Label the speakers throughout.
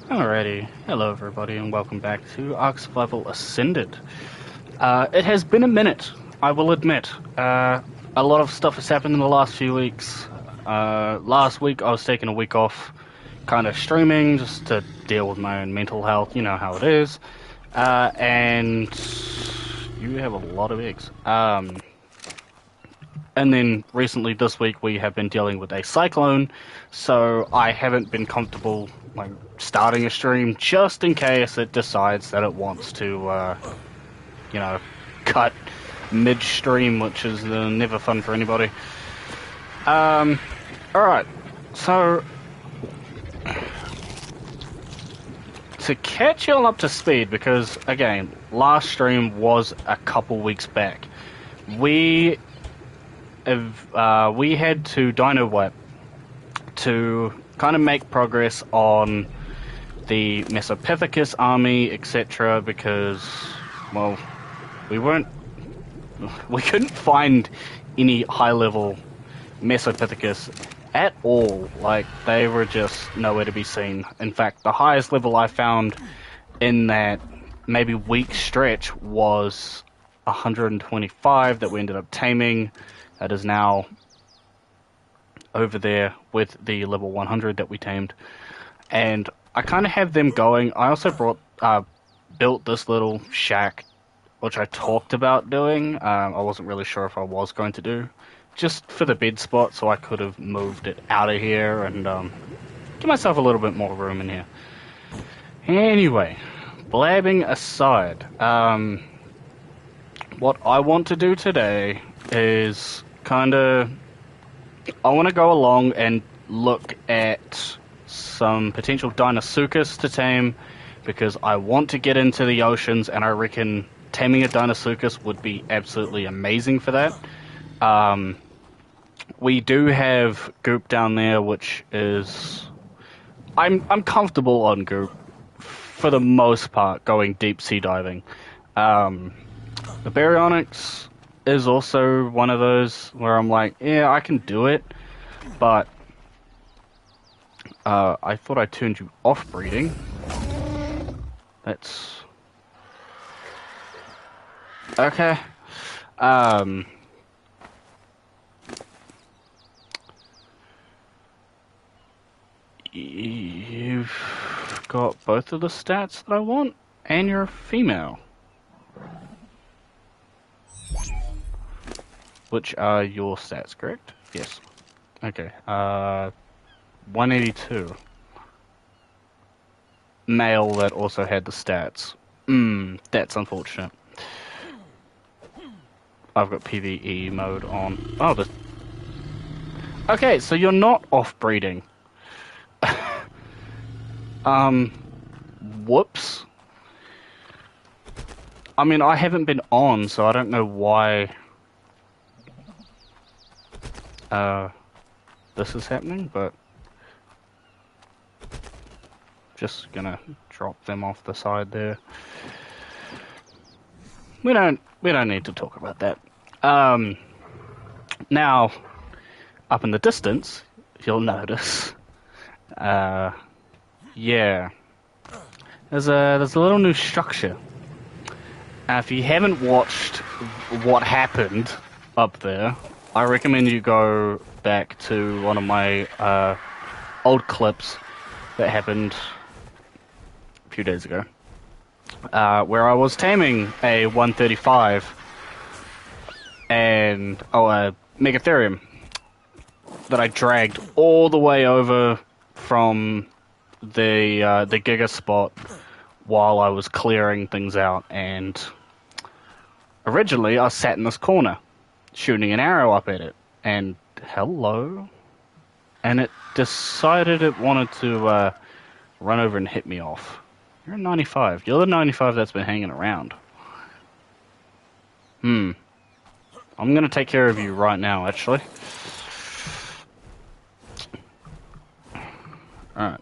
Speaker 1: Alrighty, hello everybody and welcome back to Ark Survival Ascended. It has been a minute, I will admit. A lot of stuff has happened in the last few weeks. Last week I was taking a week off, kind of streaming, just to deal with my own mental health, you know how it is. And you have a lot of eggs. And then recently this week we have been dealing with a cyclone, so I haven't been comfortable starting a stream just in case it decides that it wants to, cut mid-stream, which is never fun for anybody. Alright, so to catch you all up to speed, because again, last stream was a couple weeks back, we had to dino wipe to kind of make progress on the Mesopithecus army, etc. Because, well, we couldn't find any high-level Mesopithecus at all. Like, they were just nowhere to be seen. In fact, the highest level I found in that maybe week stretch was 125 that we ended up taming. That is now over there with the level 100 that we tamed. And I kind of have them going. I also built this little shack, which I talked about doing. I wasn't really sure if I was going to do. Just for the bed spot, so I could have moved it out of here and give myself a little bit more room in here. Anyway, blabbing aside, what I want to do today is I want to go along and look at some potential Deinosuchas to tame, because I want to get into the oceans, and I reckon taming a Deinosuchus would be absolutely amazing for that. We do have Goop down there, which is... I'm comfortable on Goop, for the most part, going deep sea diving. The Baryonyx is also one of those where I'm like, yeah, I can do it, but I thought I turned you off breeding. That's... okay. You've got both of the stats that I want, and you're a female. Which are your stats, correct? Yes. Okay. 182. Male that also had the stats. That's unfortunate. I've got PvE mode on. Oh, okay, so you're not off-breeding. Whoops. I mean, I haven't been on, so I don't know why this is happening, but just gonna drop them off the side there. We don't need to talk about that. Now, up in the distance, you'll notice, yeah, there's a little new structure. If you haven't watched what happened up there, I recommend you go back to one of my old clips that happened a few days ago, where I was taming a 135 and a Megatherium that I dragged all the way over from the Giga spot while I was clearing things out. And originally I sat in this corner shooting an arrow up at it, and hello, and it decided it wanted to run over and hit me off. You're a 95. You're the 95 that's been hanging around. I'm gonna take care of you right now, actually. Alright.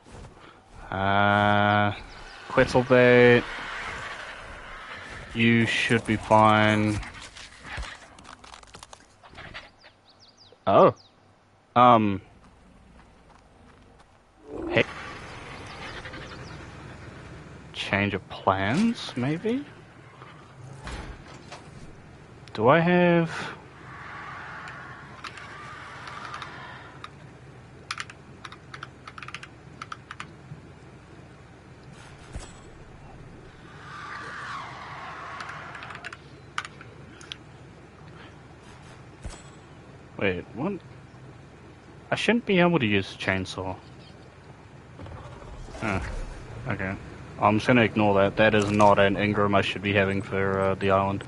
Speaker 1: Quetzalbait. You should be fine. Oh. Hey. change of plans, maybe? Do I have... Wait, what? I shouldn't be able to use a chainsaw. Okay. I'm just gonna ignore that. That is not an engram I should be having for the island.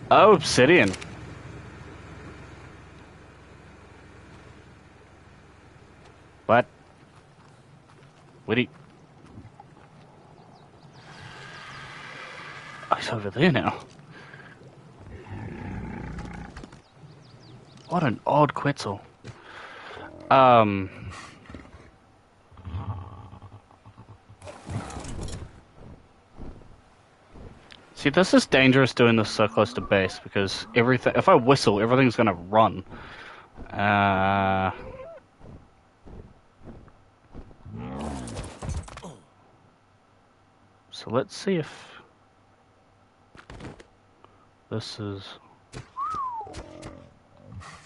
Speaker 1: Oh, obsidian. What? Where'd he... Oh, he's over there now. What an odd Quetzal. See, this is dangerous doing this so close to base, because everything... If I whistle, everything's gonna run. So let's see if... This is...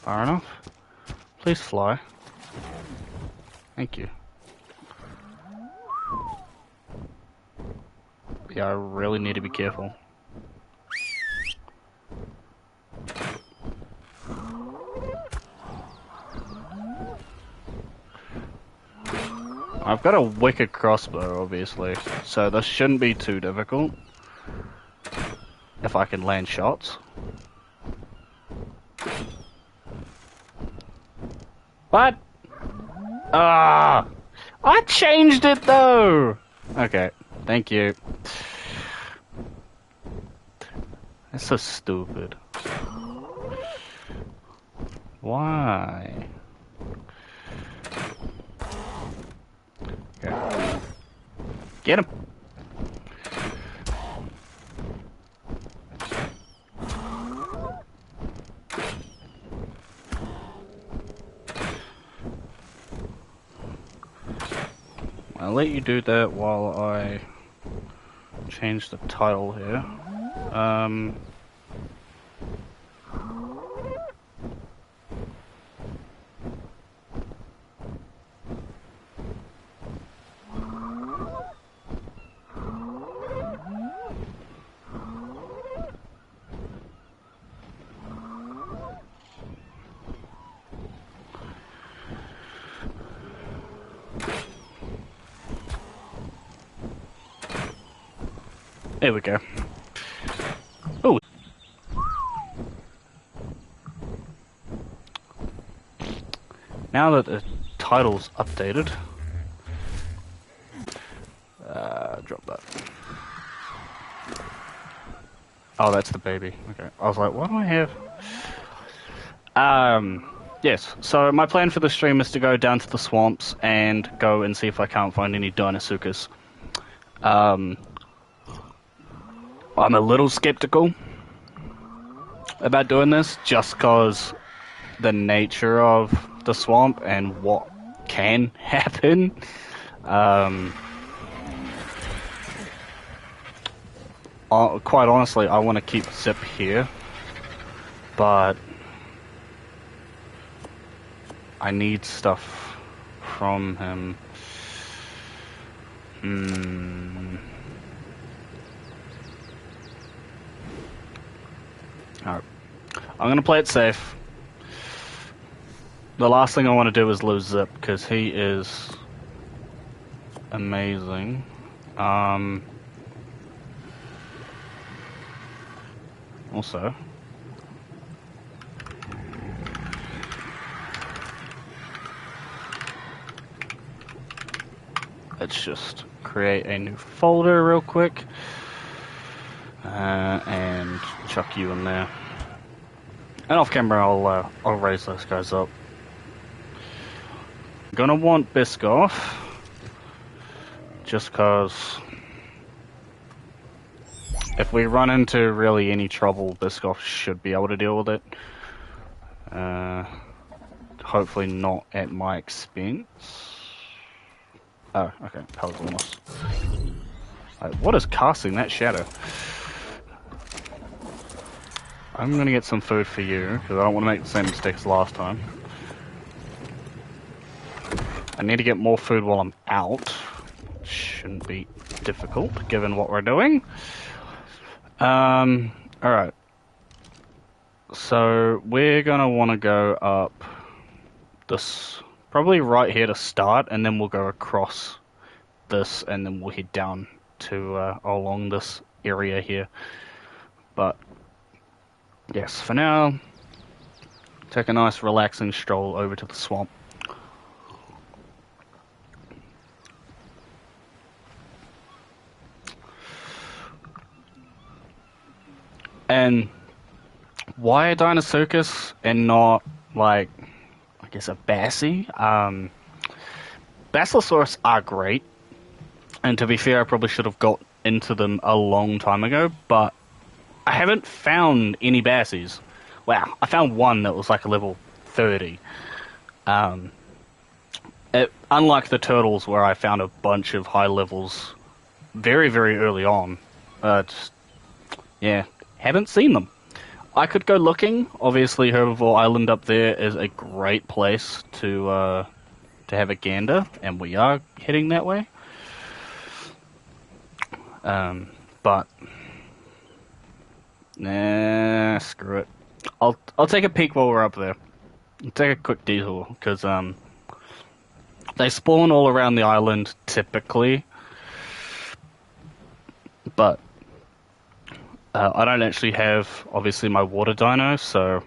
Speaker 1: far enough. Please fly. Thank you. Yeah, I really need to be careful. I've got a wicked crossbow, obviously, so this shouldn't be too difficult. If I can land shots. What? Ah! I changed it though! Okay, thank you. That's so stupid. Why? Okay. Get him! I'll let you do that while I change the title here. There we go. Oh. Now that the title's updated, drop that. Oh, that's the baby. Okay. I was like, what do I have? Yes. So my plan for the stream is to go down to the swamps and go and see if I can't find any Deinosuchas. I'm a little skeptical about doing this just because the nature of the swamp and what can happen. Quite honestly, I want to keep Zip here, but I need stuff from him. Alright. I'm gonna play it safe. The last thing I want to do is lose Zip, because he is amazing. Also, let's just create a new folder real quick. And chuck you in there. And off camera, I'll raise those guys up. Gonna want Biscoff, just cause if we run into really any trouble, Biscoff should be able to deal with it. Hopefully not at my expense. Oh, okay. Pelagornis. What is casting that shadow? I'm gonna get some food for you, because I don't want to make the same mistake as last time. I need to get more food while I'm out. Shouldn't be difficult, given what we're doing. Alright. So, we're gonna want to go up this, probably right here to start, and then we'll go across this, and then we'll head down to, along this area here. But, yes, for now, take a nice relaxing stroll over to the swamp. And why a Deinosuchas and not, like, I guess a Bassie? Basilosaurus are great, and to be fair, I probably should have got into them a long time ago, but I haven't found any Bassies. Wow, I found one that was like a level 30. Unlike the turtles, where I found a bunch of high levels very, very early on, yeah, haven't seen them. I could go looking. Obviously, Herbivore Island up there is a great place to have a gander, and we are heading that way. But nah, screw it. I'll take a peek while we're up there. I'll take a quick detour because they spawn all around the island typically, but I don't actually have obviously my water dino, so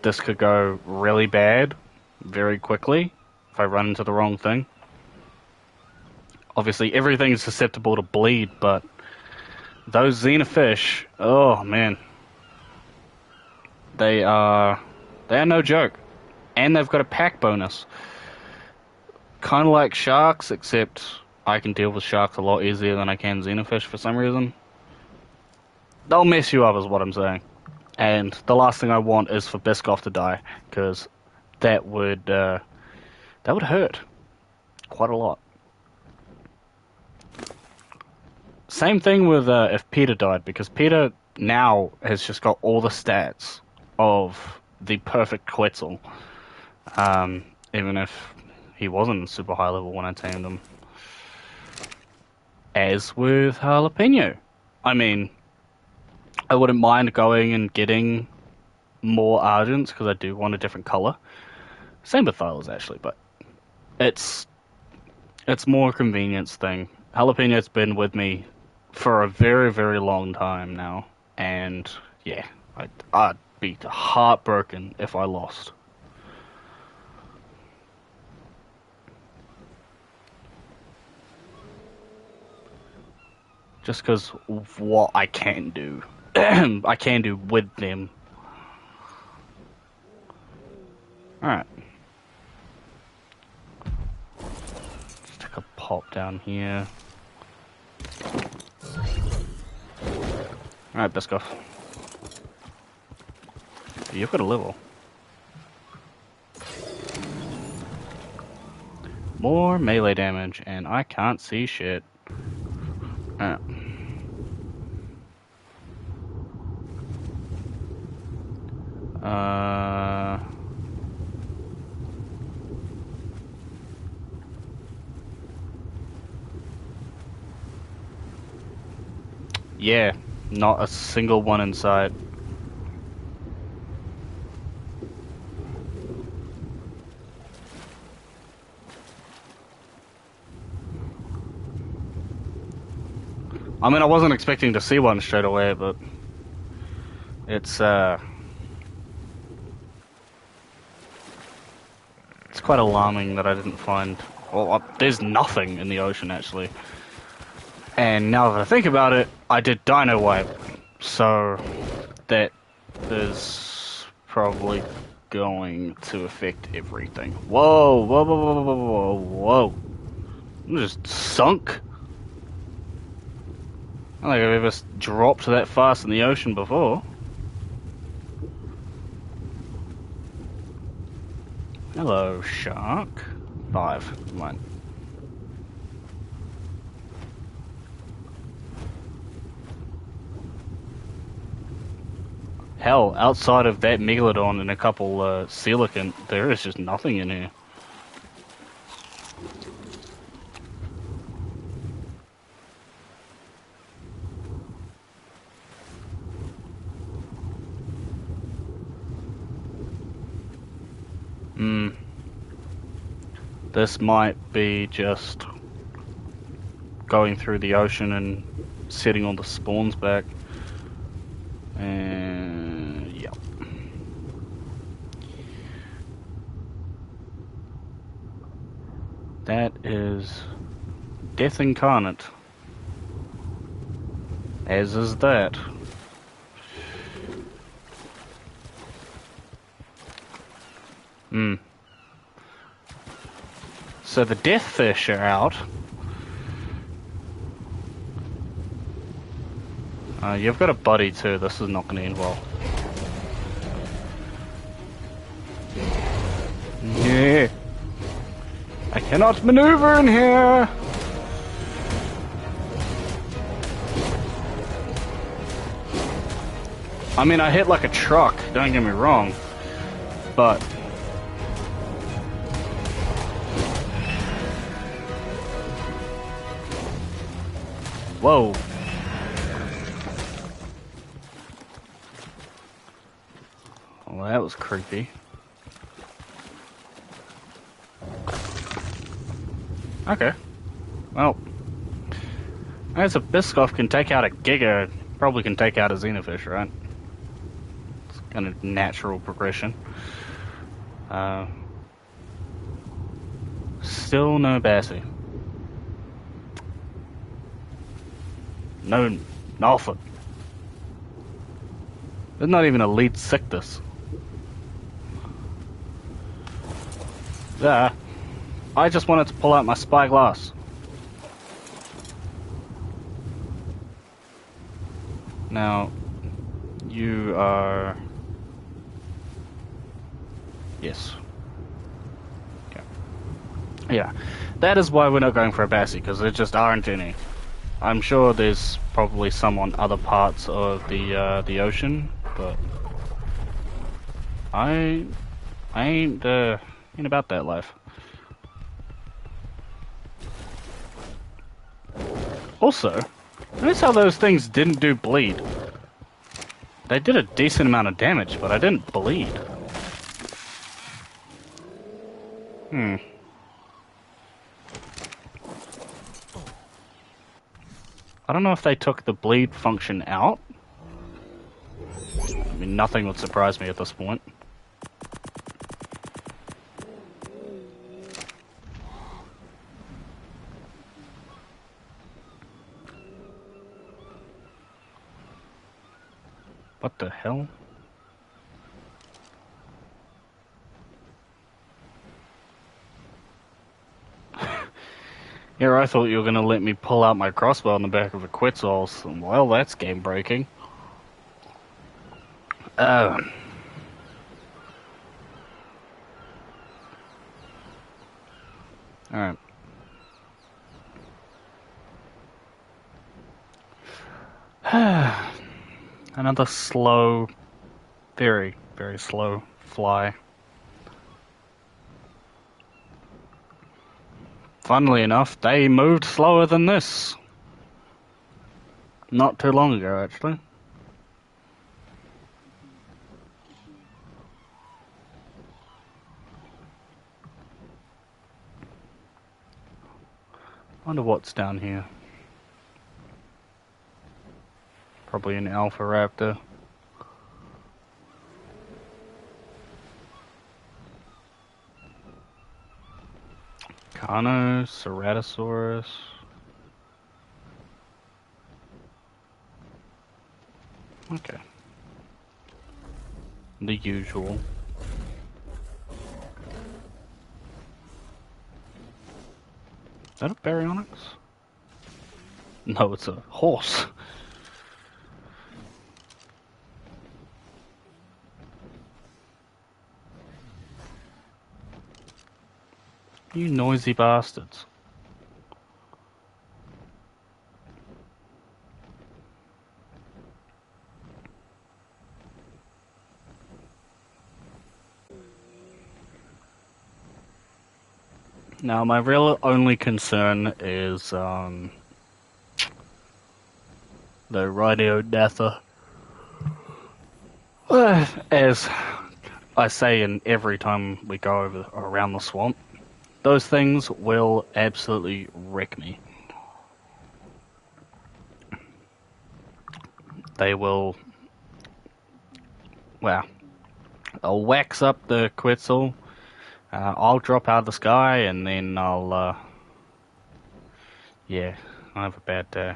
Speaker 1: this could go really bad very quickly if I run into the wrong thing. Obviously, everything is susceptible to bleed, but those xenofish, oh man, they are no joke, and they've got a pack bonus, kind of like sharks, except I can deal with sharks a lot easier than I can xenofish for some reason. They'll mess you up, is what I'm saying, and the last thing I want is for Biscoff to die, because that would hurt quite a lot. Same thing with if Peter died, because Peter now has just got all the stats of the perfect Quetzal, even if he wasn't super high level when I tamed him. As with Jalapeno. I mean, I wouldn't mind going and getting more Argents, because I do want a different color. Same with Thylas, actually, but it's more a convenience thing. Jalapeno's been with me for a very, very long time now, and yeah, I'd be heartbroken if I lost. Just because of what I can do. I can do with them. Alright. Let's take a pop down here. Alright, Biscoff. You've got a level. More melee damage, and I can't see shit. Alright. Yeah, not a single one inside. I mean, I wasn't expecting to see one straight away, but it's quite alarming that I didn't find... Well, there's nothing in the ocean, actually. And now that I think about it, I did dino wipe, so that is probably going to affect everything. Whoa, whoa, whoa, whoa, whoa, whoa, whoa. I'm just sunk. I don't think I've ever dropped that fast in the ocean before. Hello, shark. 5. Mine. Hell, outside of that megalodon and a couple coelacanth, there is just nothing in here. This might be just going through the ocean and setting all the spawns back. And yeah. That is Death Incarnate. As is that. So the death fish are out. You've got a buddy too. This is not going to end well. Yeah. I cannot maneuver in here. I mean, I hit like a truck, don't get me wrong. But whoa. Well, that was creepy. Okay. Well, as a Biscoff can take out a Giga, probably can take out a Xenofish, right? It's kind of natural progression. Still no Bassie. No Norfolk. There's not even a lead Sictus. I just wanted to pull out my spyglass. Now, you are... Yes. Yeah. That is why we're not going for a Bassie, because there just aren't any. I'm sure there's probably some on other parts of the ocean, but I ain't about that life. Also, notice how those things didn't do bleed. They did a decent amount of damage, but I didn't bleed. I don't know if they took the bleed function out. I mean, nothing would surprise me at this point. What the hell? Yeah, I thought you were going to let me pull out my crossbow on the back of a Quetzal's. Well, that's game breaking. Alright. Another slow, very, very slow fly. Funnily enough, they moved slower than this. Not too long ago, actually. Wonder what's down here. Probably an alpha raptor. Carno, Ceratosaurus. Okay. The usual. Is that a baryonyx? No, it's a horse. You noisy bastards. Now, my real only concern is the Rhinodatha. As I say in every time we go over around the swamp, those things will absolutely wreck me. They will, well, I'll wax up the Quetzal, I'll drop out of the sky, and then yeah, I have a bad day.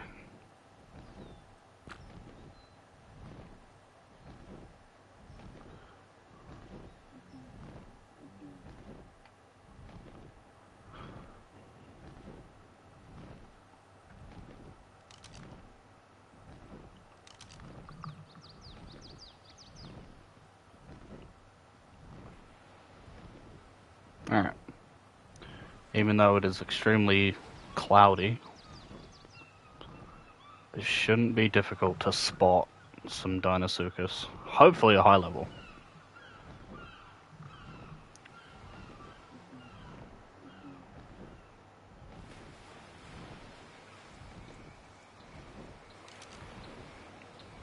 Speaker 1: Alright. Even though it is extremely cloudy, it shouldn't be difficult to spot some Deinosuchas. Hopefully a high level.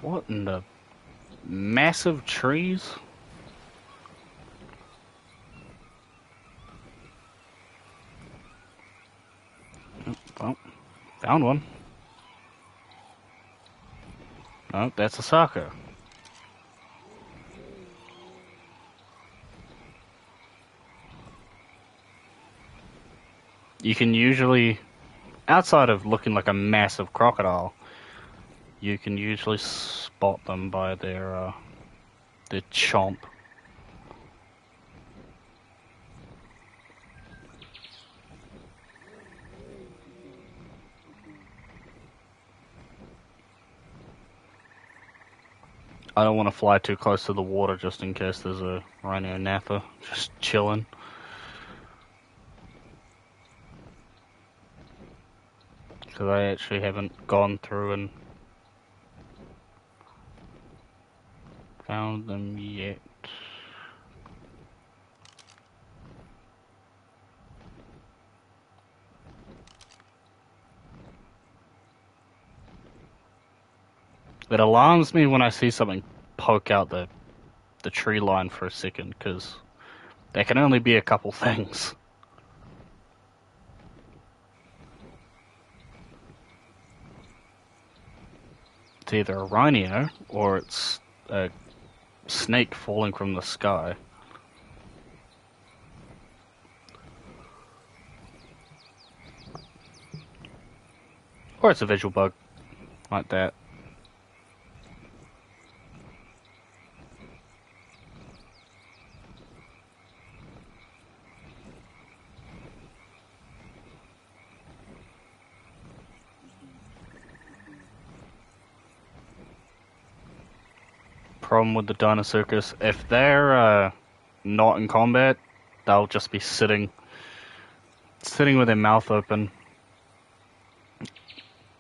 Speaker 1: What in the massive trees? Well, found one. Oh, that's a sucker. You can usually, outside of looking like a massive crocodile, you can usually spot them by their chomp. I don't want to fly too close to the water just in case there's a Rhinodatha just chilling. Because I actually haven't gone through and found them yet. It alarms me when I see something poke out the tree line for a second, because there can only be a couple things. It's either a rhino or it's a snake falling from the sky. Or it's a visual bug, like that. Problem with the Deinosuchus, if they're not in combat, they'll just be sitting with their mouth open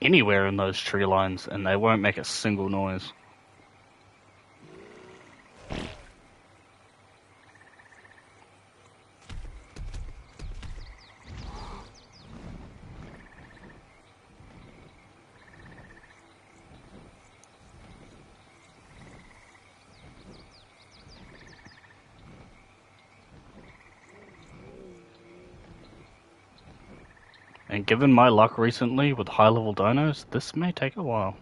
Speaker 1: anywhere in those tree lines, and they won't make a single noise. And given my luck recently with high-level dinos, this may take a while.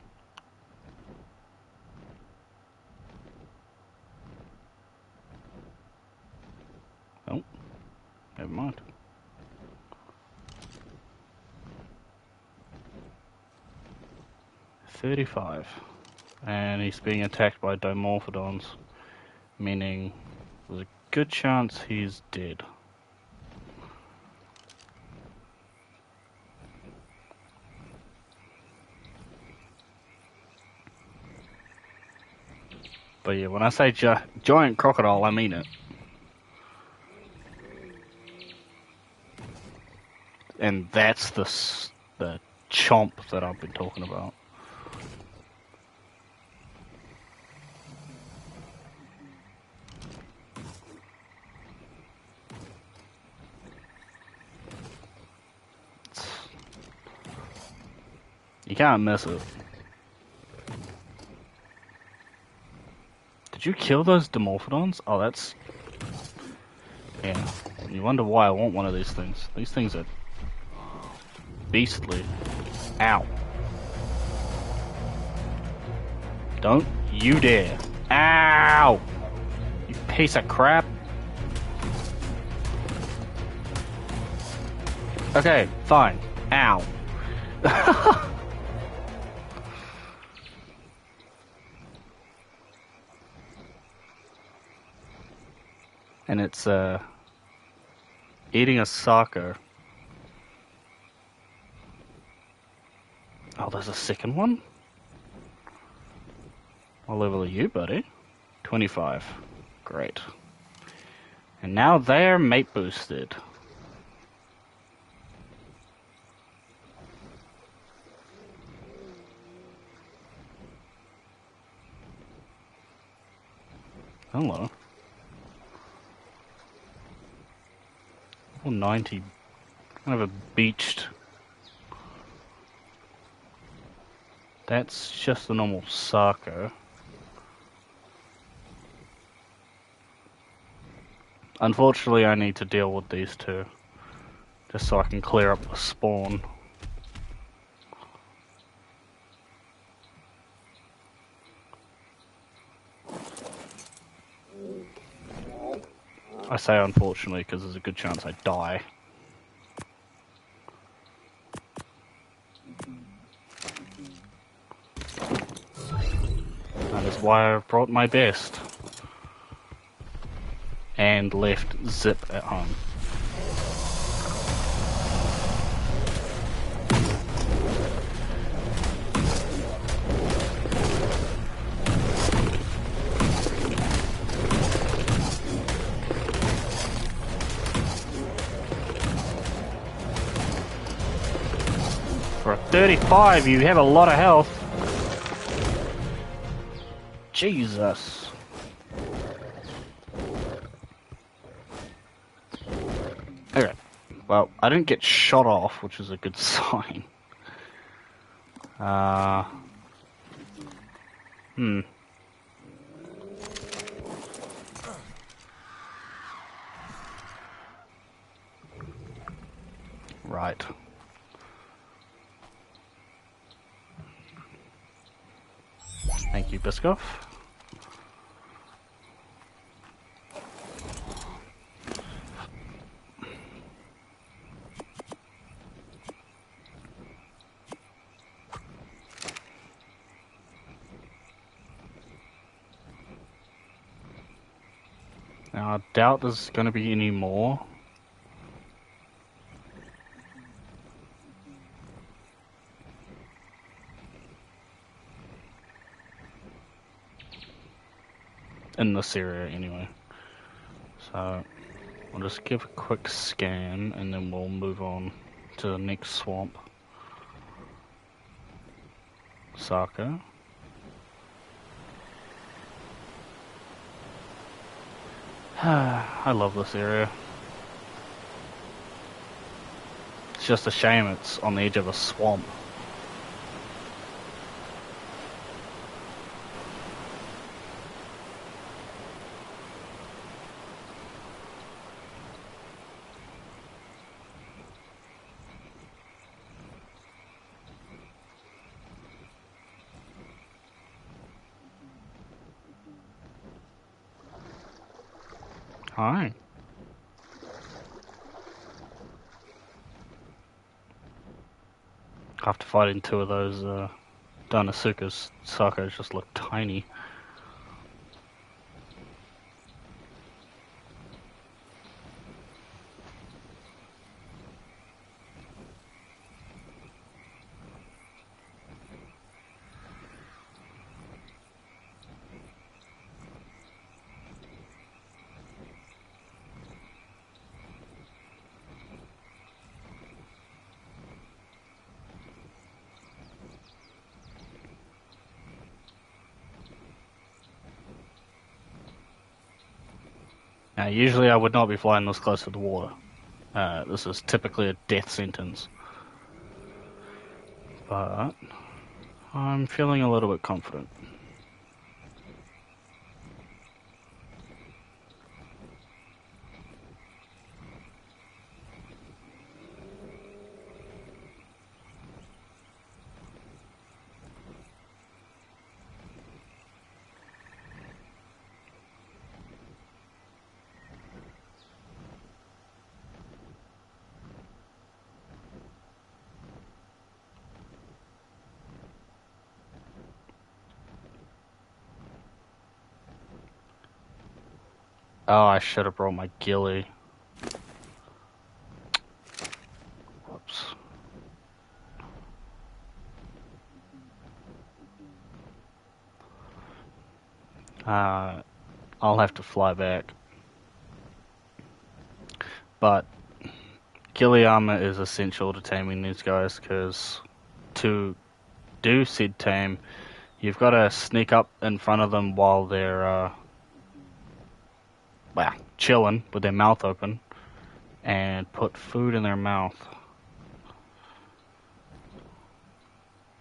Speaker 1: Oh, never mind. 35. And he's being attacked by dimorphodons, meaning there's a good chance he's dead. But yeah, when I say giant crocodile, I mean it. And that's the chomp that I've been talking about. You can't miss it. Did you kill those Dimorphodons? Oh, that's... Yeah. You wonder why I want one of these things. These things are beastly. Ow. Don't you dare. Ow! You piece of crap. Okay, fine. Ow. And it's, eating a sucker. Oh, there's a second one? What level are you, buddy? 25. Great. And now they're mate boosted. Hello. Oh, 90. Kind of a beached. That's just the normal Sarko. Unfortunately, I need to deal with these two. Just so I can clear up the spawn. I say unfortunately because there's a good chance I die. That is why I brought my best. And left Zip at home. For a 35, you have a lot of health. Jesus. Okay. Well, I didn't get shot off, which is a good sign. Right. Thank you, Biscoff. Now, I doubt there's going to be any more. In this area, anyway. So, I'll just give a quick scan, and then we'll move on to the next swamp. Sarko. I love this area. It's just a shame it's on the edge of a swamp. Hi. After fighting two of those Deinosuchas, Sarkos just look tiny. Now, usually I would not be flying this close to the water. This is typically a death sentence. but I'm feeling a little bit confident. Oh, I should have brought my ghillie. Whoops. I'll have to fly back. But ghillie armor is essential to taming these guys, because to do said tame, you've got to sneak up in front of them while they're chilling with their mouth open, and put food in their mouth,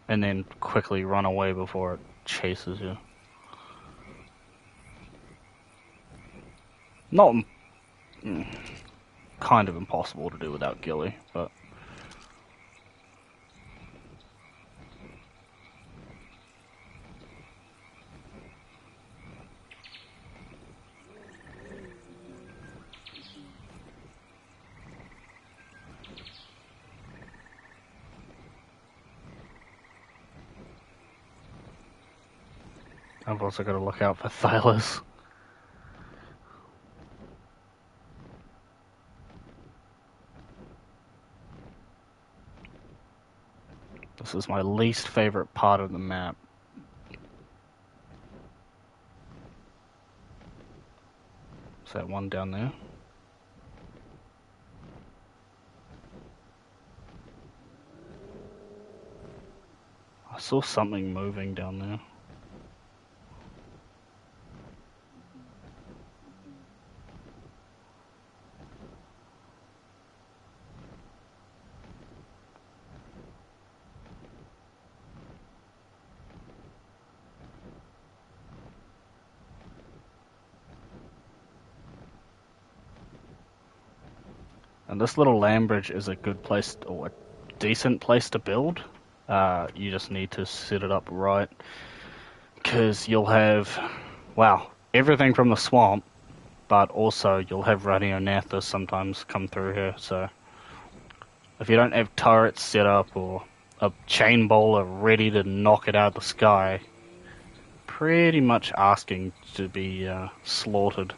Speaker 1: and then quickly run away before it chases you. Not kind of impossible to do without ghillie, but I've also got to look out for Thylas. This is my least favorite part of the map. Is that one down there? I saw something moving down there. And this little land bridge is a good place, or a decent place to build. You just need to set it up right, because you'll have, everything from the swamp, but also you'll have Radionathus sometimes come through here, so if you don't have turrets set up or a chain bowler ready to knock it out of the sky, pretty much asking to be slaughtered.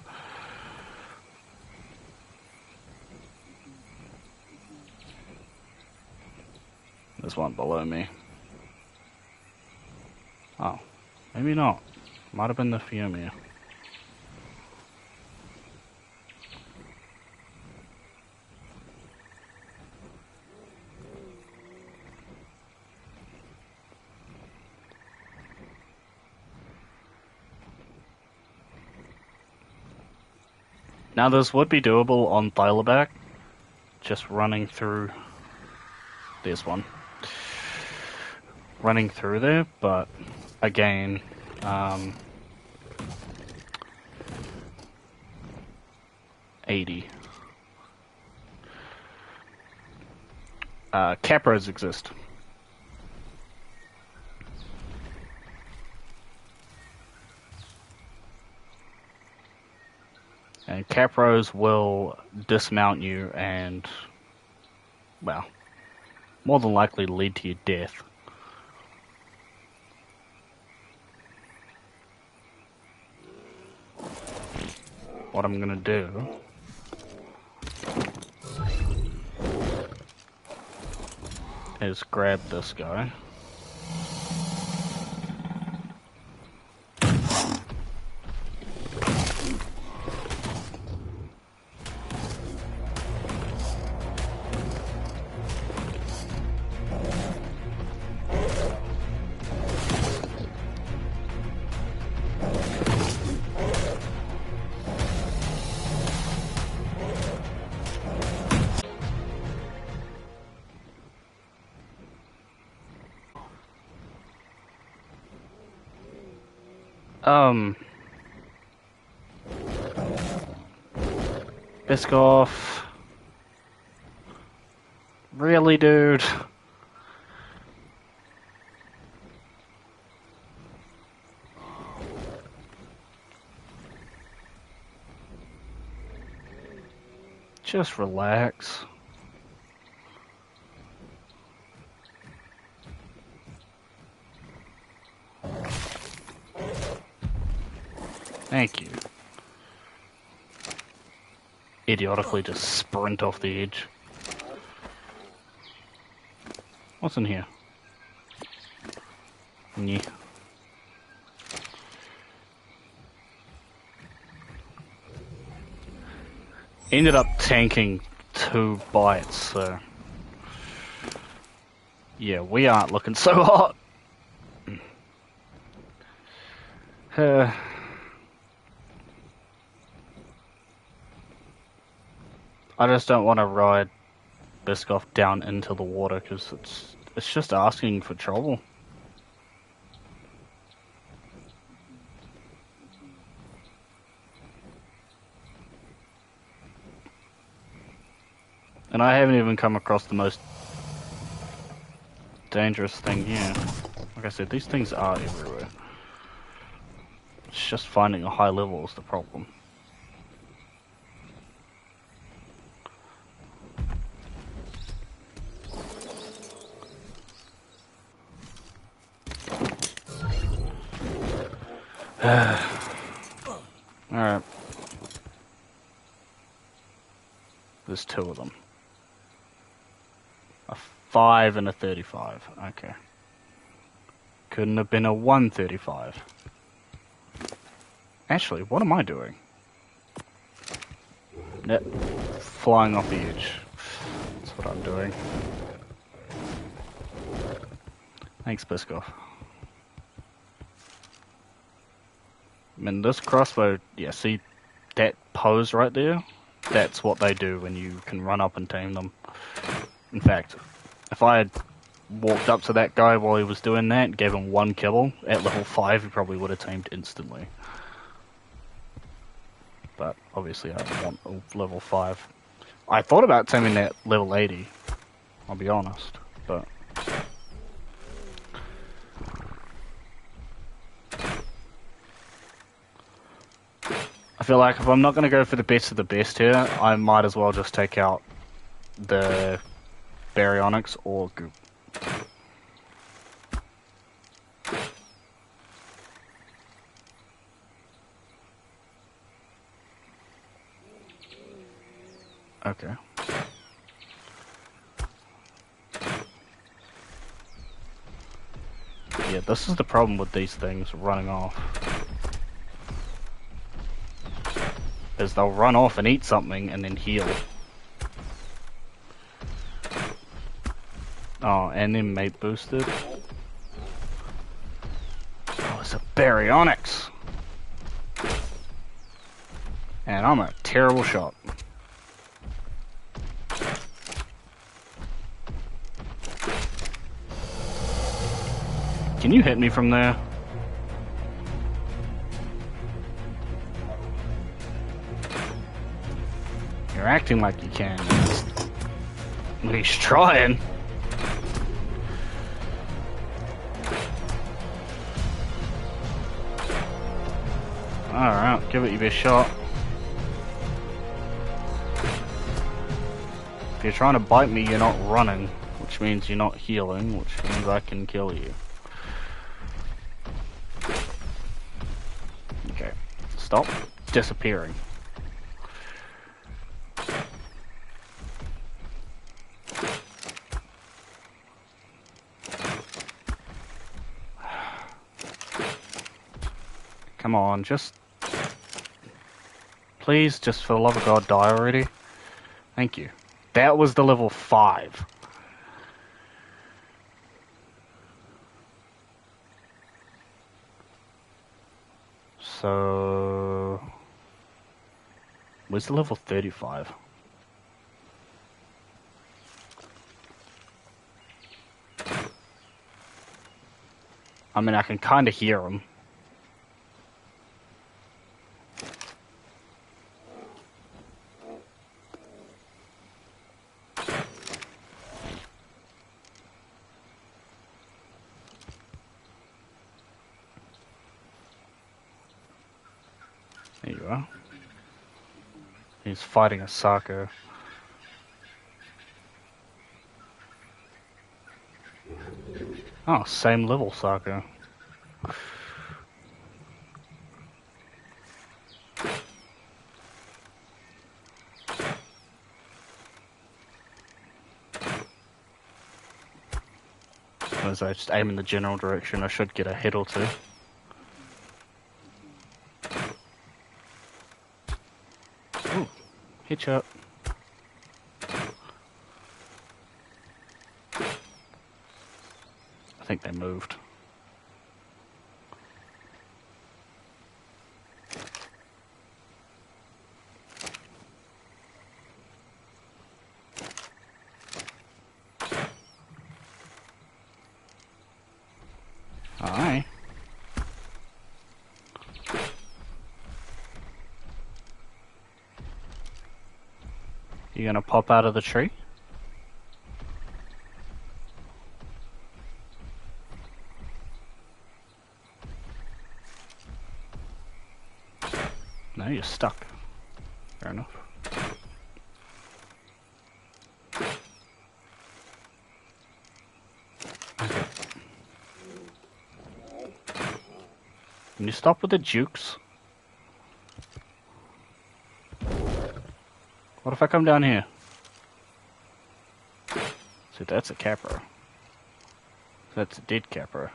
Speaker 1: There's one below me. Oh, maybe not. Might have been the Fiumia. Now this would be doable on Thylaback, just running through. There's one. Running through there, but again, 80. Capros exist. And Capros will dismount you and, more than likely lead to your death. What I'm gonna do is grab this guy. Um, Biscoff. Really, dude? Just relax. Thank you. Idiotically just sprint off the edge. What's in here? Yeah. Ended up tanking 2 bites, so... Yeah, we aren't looking so hot. I just don't want to ride Biscoff down into the water, because it's just asking for trouble. And I haven't even come across the most dangerous thing here. Like I said, these things are everywhere. It's just finding a high level is the problem. Alright. There's 2 of them. A 5 and a 35. Okay. Couldn't have been a 135. Actually, what am I doing? Net flying off the edge. That's what I'm doing. Thanks, Biscoff. I mean, this crossbow, yeah, see that pose right there? That's what they do when you can run up and tame them. In fact, if I had walked up to that guy while he was doing that, gave him 1 kibble, at level 5 he probably would have tamed instantly. But obviously I want a level 5. I thought about taming that level 80, I'll be honest, but... I feel like if I'm not going to go for the best of the best here, I might as well just take out the baryonyx or goop. Okay. Yeah, this is the problem with these things running off. Is they'll run off and eat something and then heal. Oh, and then mate boosted. Oh, it's a baryonyx! And I'm a terrible shot. Can you hit me from there? You're acting like you can. He's trying. Alright, give it your best shot. If you're trying to bite me, you're not running, which means you're not healing, which means I can kill you. Okay, stop disappearing. Come on, just... Please, just for the love of God, die already. Thank you. That was the level 5. So... Where's the level 35? I mean, I can kind of hear him. There you are. He's fighting a Sako. Oh, same level Sako. As I just aim in the general direction, I should get a hit or two. Ooh, headshot. I think they moved. Alright. You gonna pop out of the tree? No, you're stuck. Fair enough. Okay. Can you stop with the jukes? What if I come down here? See, that's a capra. That's a dead capra.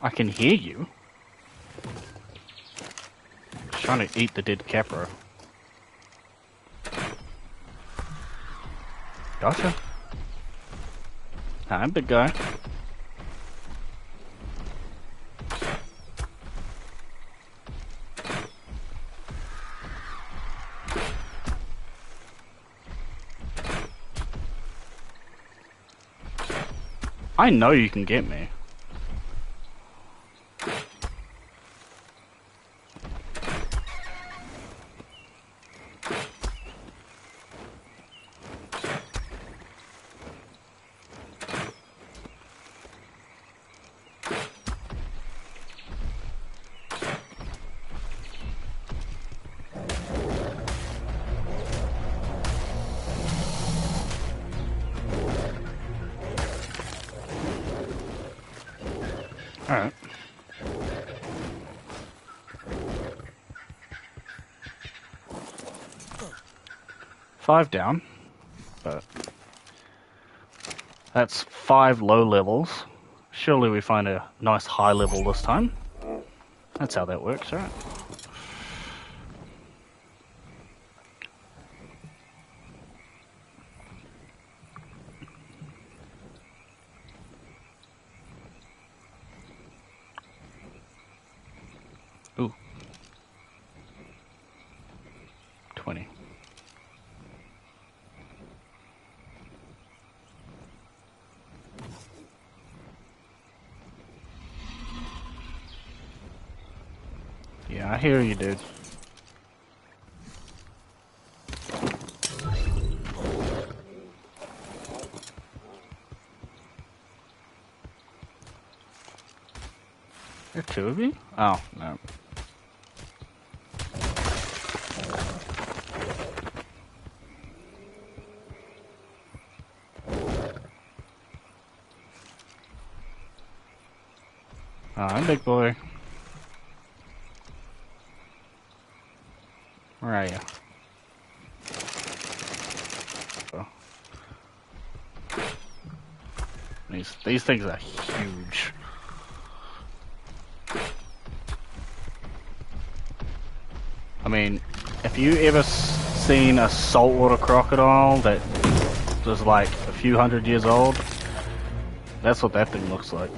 Speaker 1: I can hear you. Just trying to eat the dead capra. Gotcha. Hi, big guy. I know you can get me. Alright. Five down, but that's 5 low levels. Surely we find a nice high level this time. That's how that works, right? Ooh. 20. Yeah, I hear you, dude. There are 2 of you? Oh, no. Alright, big boy. Where are you? Oh. These things are huge. I mean, if you ever seen a saltwater crocodile that was like a few hundred years old, that's what that thing looks like.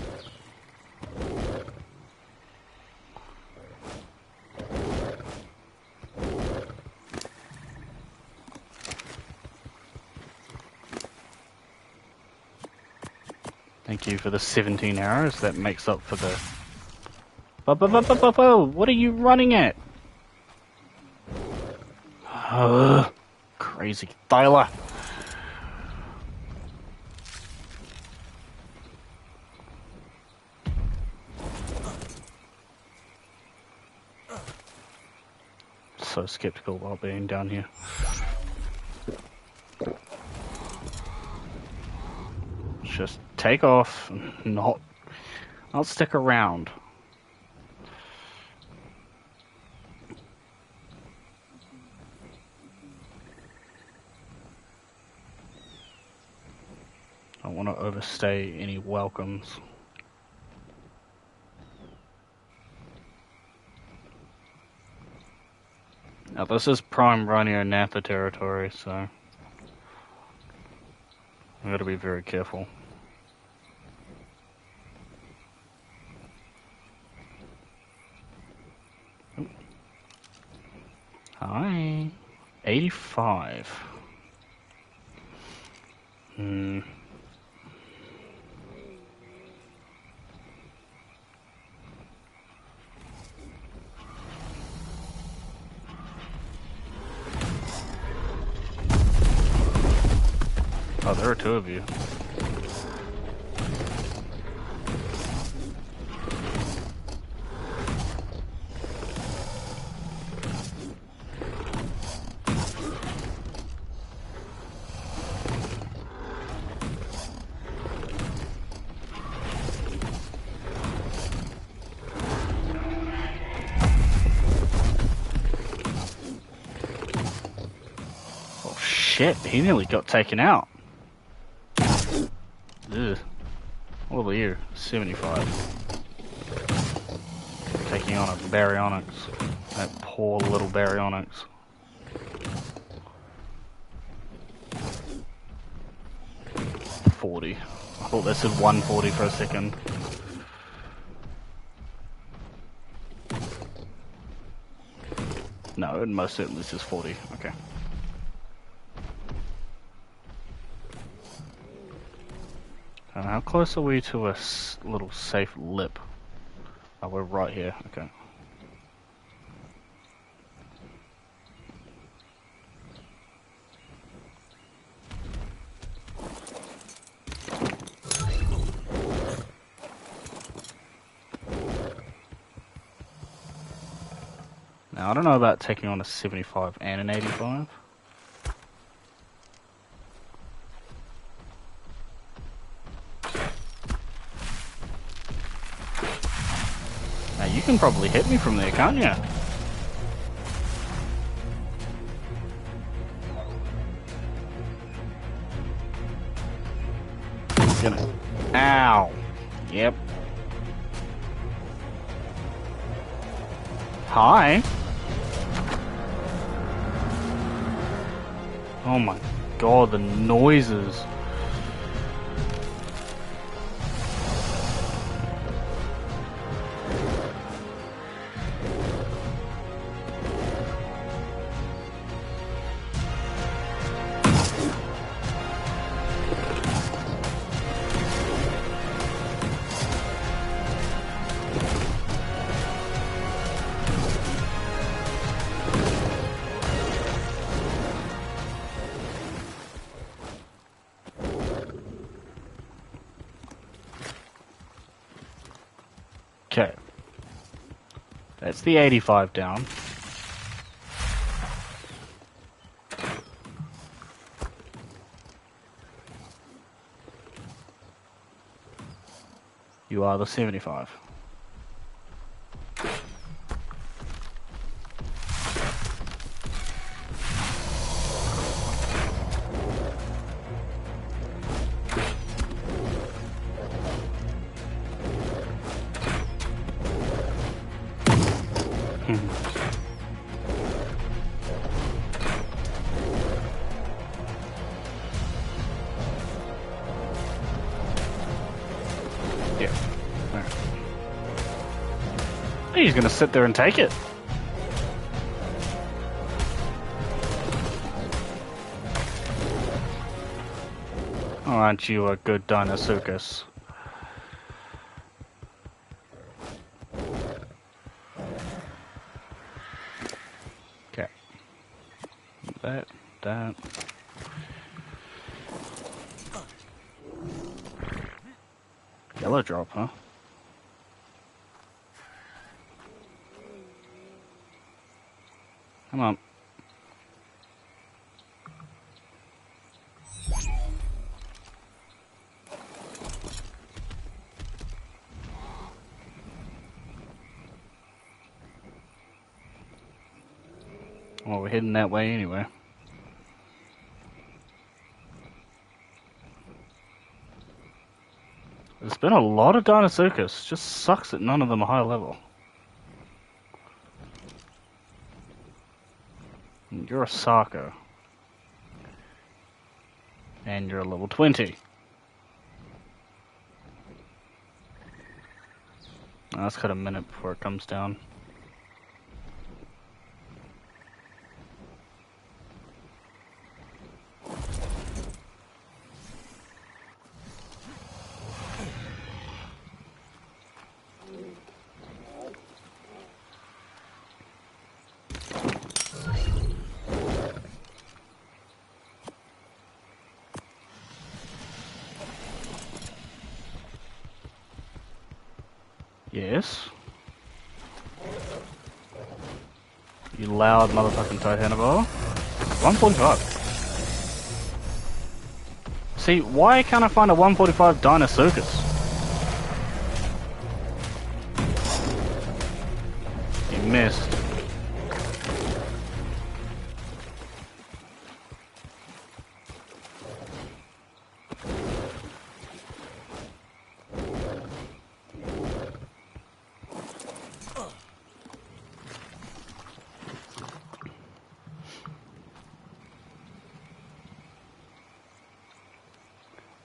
Speaker 1: Thank you for the 17 arrows. That makes up for the... What are you running at? Crazy Thyla. so skeptical about being down here. Just take off, not stick around. I don't want to overstay any welcomes. Now this is prime Rhino-Natha territory, so I've got to be very careful. Ooh. Hi. 85. Oh, there are two of you. Oh shit, he nearly got taken out. Ugh. What about you? 75. Taking on a baryonyx. That poor little baryonyx. $40. I thought that said 140 for a second. No, it most certainly says 40. Okay. How close are we to a little safe lip? Oh, we're right here. Okay. Now, I don't know about taking on a 75 and an 85. Now, you can probably hit me from there, can't you? Gonna... Ow! Yep. Hi! Oh my god, the noises. Okay. That's the 85 down. You are the 75. Yeah. Right. He's gonna sit there and take it. Oh, aren't you a good Deinosuchas? Okay. That. Yellow drop, huh? Come on. Well, we're heading that way anyway. There's been a lot of Deinosuchas. Just sucks that none of them are high level. You're a Sarko. And you're a level 20. Oh, that's got a minute before it comes down. Yes. You loud motherfucking Titanivore. 145. See, why can't I find a 145 Deinosuchus? You missed.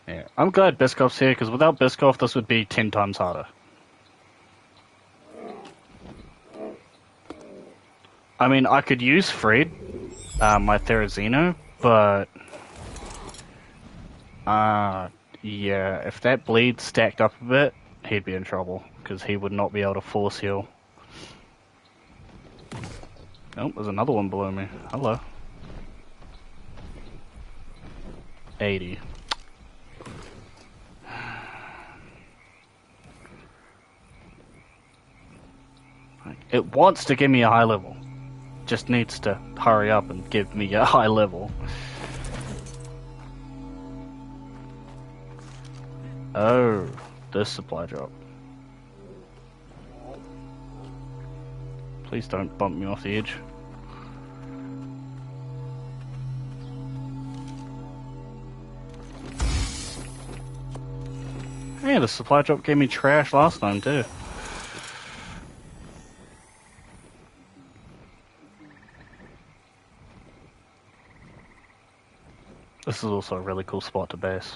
Speaker 1: Yeah, I'm glad Biscoff's here, because without Biscoff this would be 10 times harder. I mean, I could use Fred, my Therizino, but... yeah, if that bleed stacked up a bit, he'd be in trouble, because he would not be able to force heal. Oh, there's another one below me. Hello. 80. It wants to give me a high level. Just needs to hurry up and give me a high level. Oh, this supply drop. Please don't bump me off the edge. Hey, the supply drop gave me trash last time too. This is also a really cool spot to base.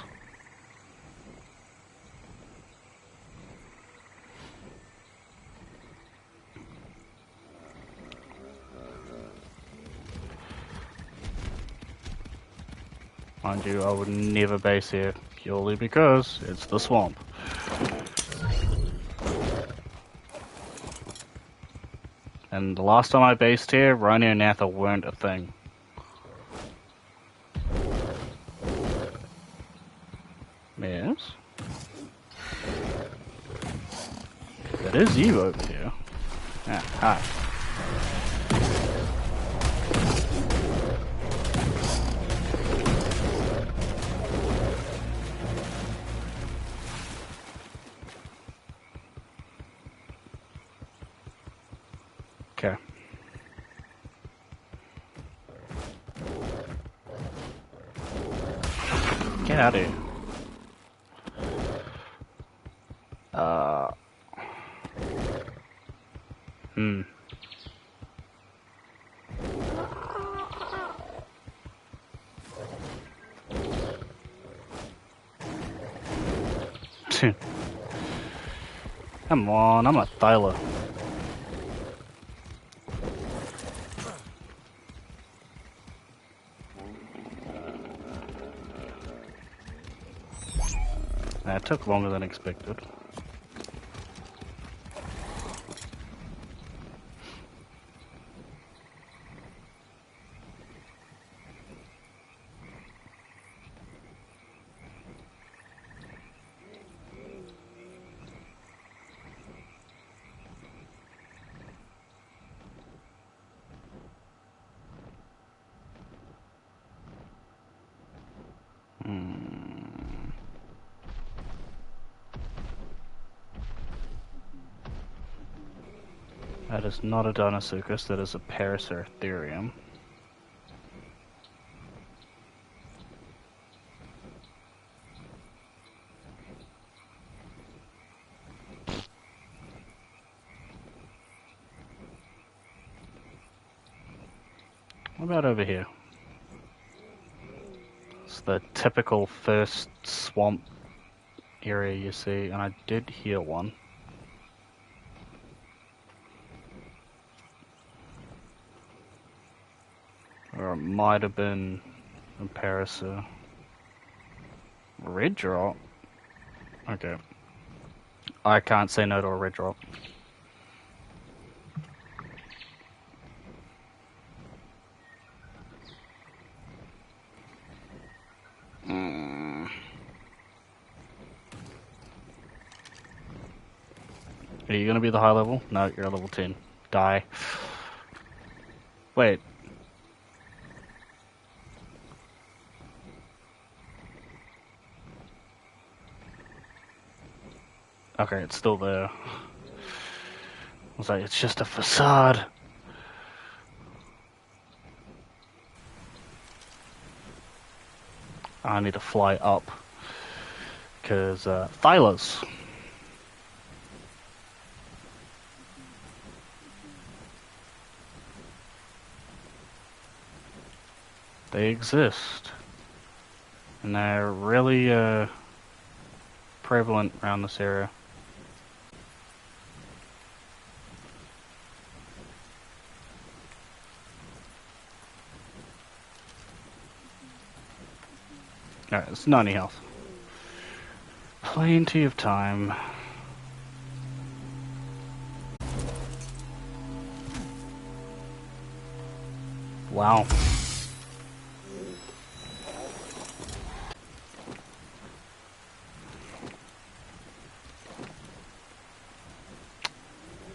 Speaker 1: Mind you, I would never base here, purely because it's the swamp. And the last time I based here, Rhino and Natha weren't a thing. Yes? That is you over here. Ah, hi. Okay. Get out of here. Come on, I'm a Thyla. That took longer than expected. That is not a Deinosuchas, that is a Paracertherium. What about over here? It's the typical first swamp area you see, and I did hear one. Or it might have been a Paracer. Red drop? Okay. I can't say no to a red drop. Are you gonna be the high level? No, you're a level 10. Die. Wait. Okay, it's still there. I was like, it's just a facade. I need to fly up. Because, Thylas. They exist. And they're really, prevalent around this area. Alright, it's 90 health. Plenty of time. Wow.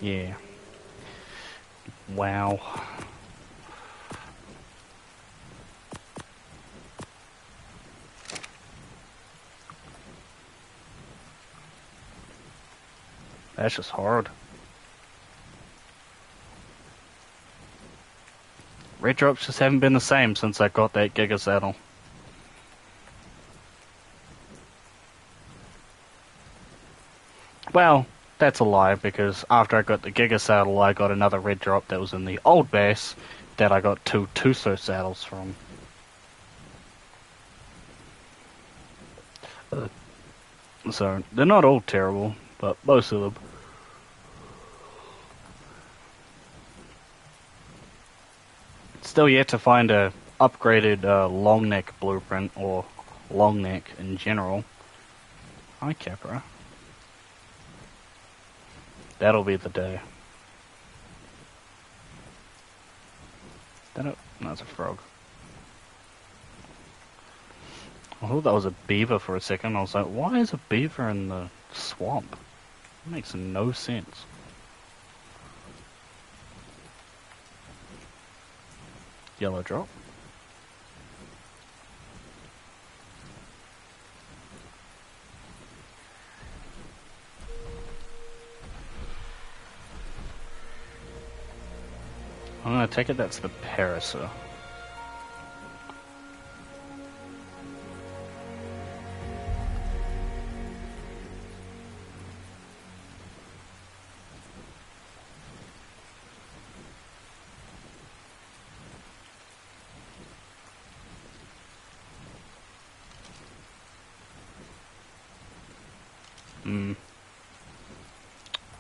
Speaker 1: Yeah. Wow. That's just hard. Red drops just haven't been the same since I got that Giga Saddle. Well, that's a lie, because after I got the Giga Saddle, I got another red drop that was in the old base that I got 2 Tuso saddles from. So, they're not all terrible, but most of them. Still yet to find a upgraded long neck blueprint, or long neck in general. Hi, Capra. That'll be the day. No, it's a frog. I thought that was a beaver for a second. I was like, why is a beaver in the swamp? It makes no sense. Yellow drop. I'm gonna take it that's the Paracer.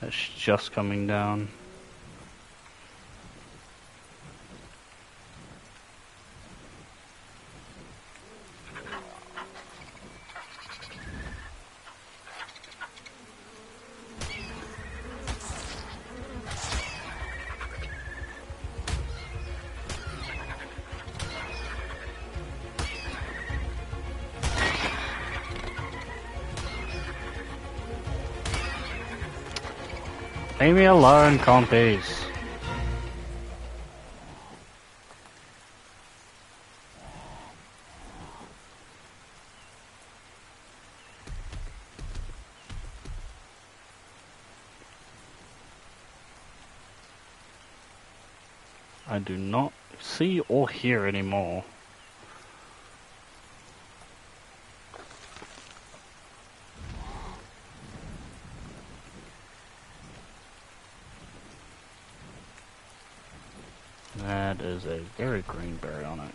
Speaker 1: It's just coming down. Leave me alone, compies. I do not see or hear anymore. That is a very green baryonyx.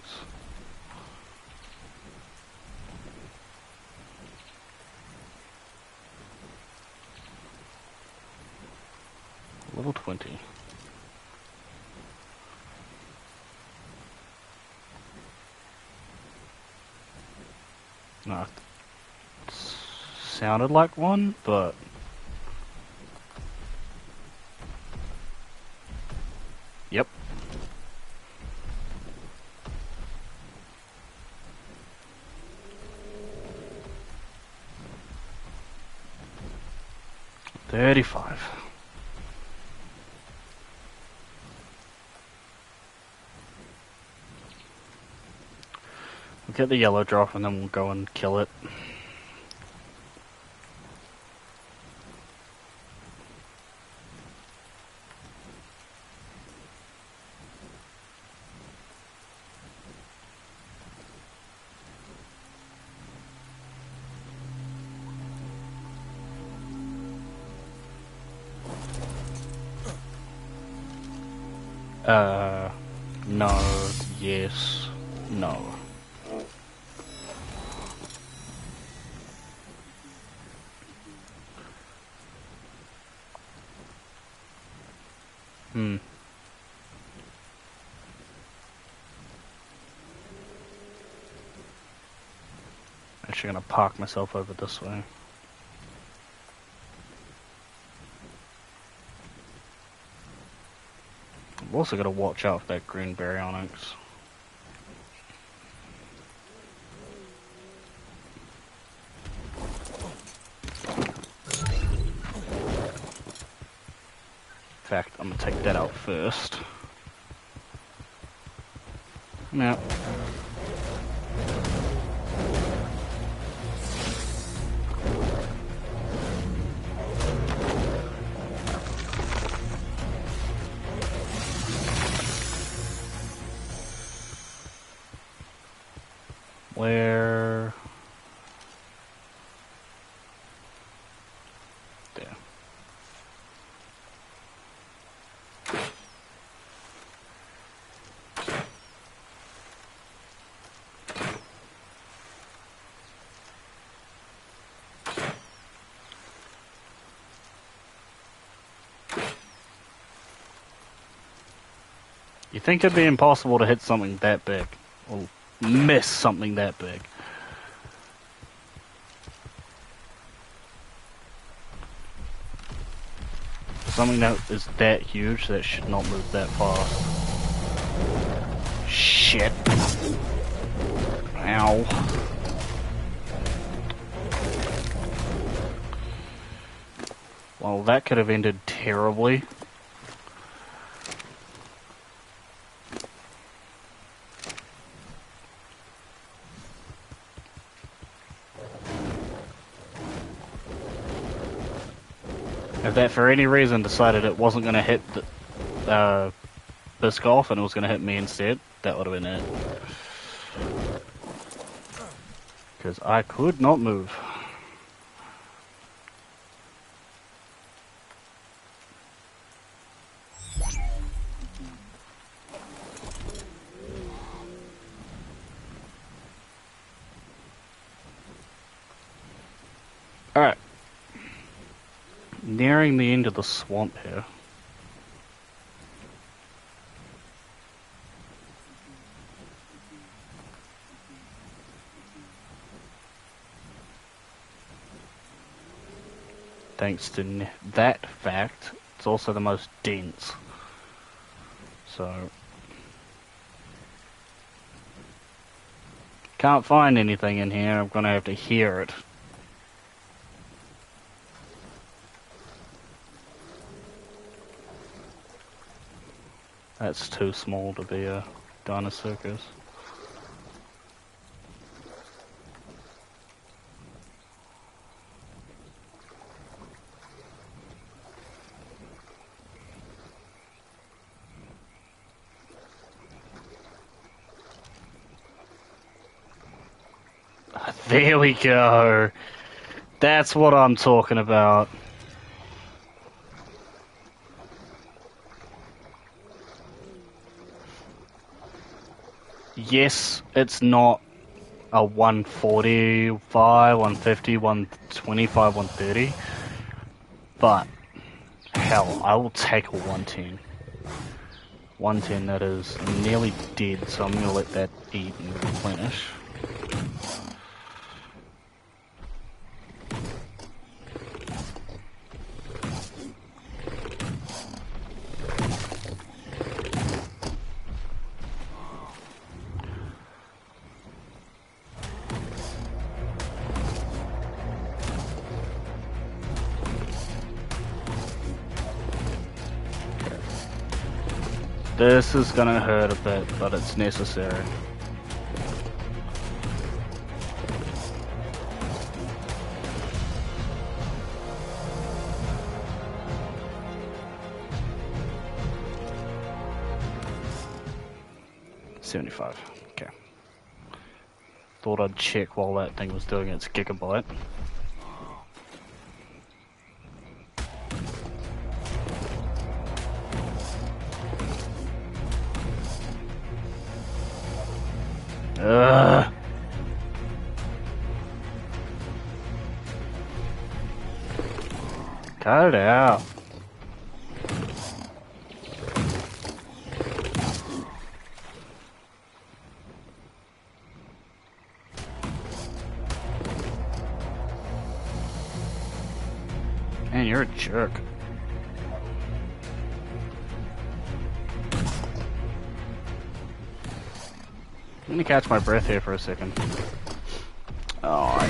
Speaker 1: Level 20. No, it sounded like one, but yep. $35. We'll get the yellow drop and then we'll go and kill it. No, yes, no. Actually gonna park myself over this way. I've also gotta watch out for that green baryonyx. In fact, I'm gonna take that out first. Now, where? There. You think it'd be impossible to hit something that big? Or miss something that big? Something that is that huge that should not move that fast. Shit. Ow. Well, that could have ended terribly. If that for any reason decided it wasn't going to hit the Biscoff and it was going to hit me instead, that would have been it. Because I could not move. Alright. Nearing the end of the swamp here. Thanks to that fact, it's also the most dense. So, can't find anything in here, I'm gonna have to hear it. That's too small to be a Deinosuchas. There we go. That's what I'm talking about. Yes, it's not a 145, 150, 125, 130, but hell, I will take a 110. 110 that is nearly dead, so I'm going to let that eat and replenish. This is gonna hurt a bit, but it's necessary. $75. Okay. Thought I'd check while that thing was doing its gigabyte. Ugh. Cut it out. Man, you're a jerk. I'm gonna catch my breath here for a second. Oh, I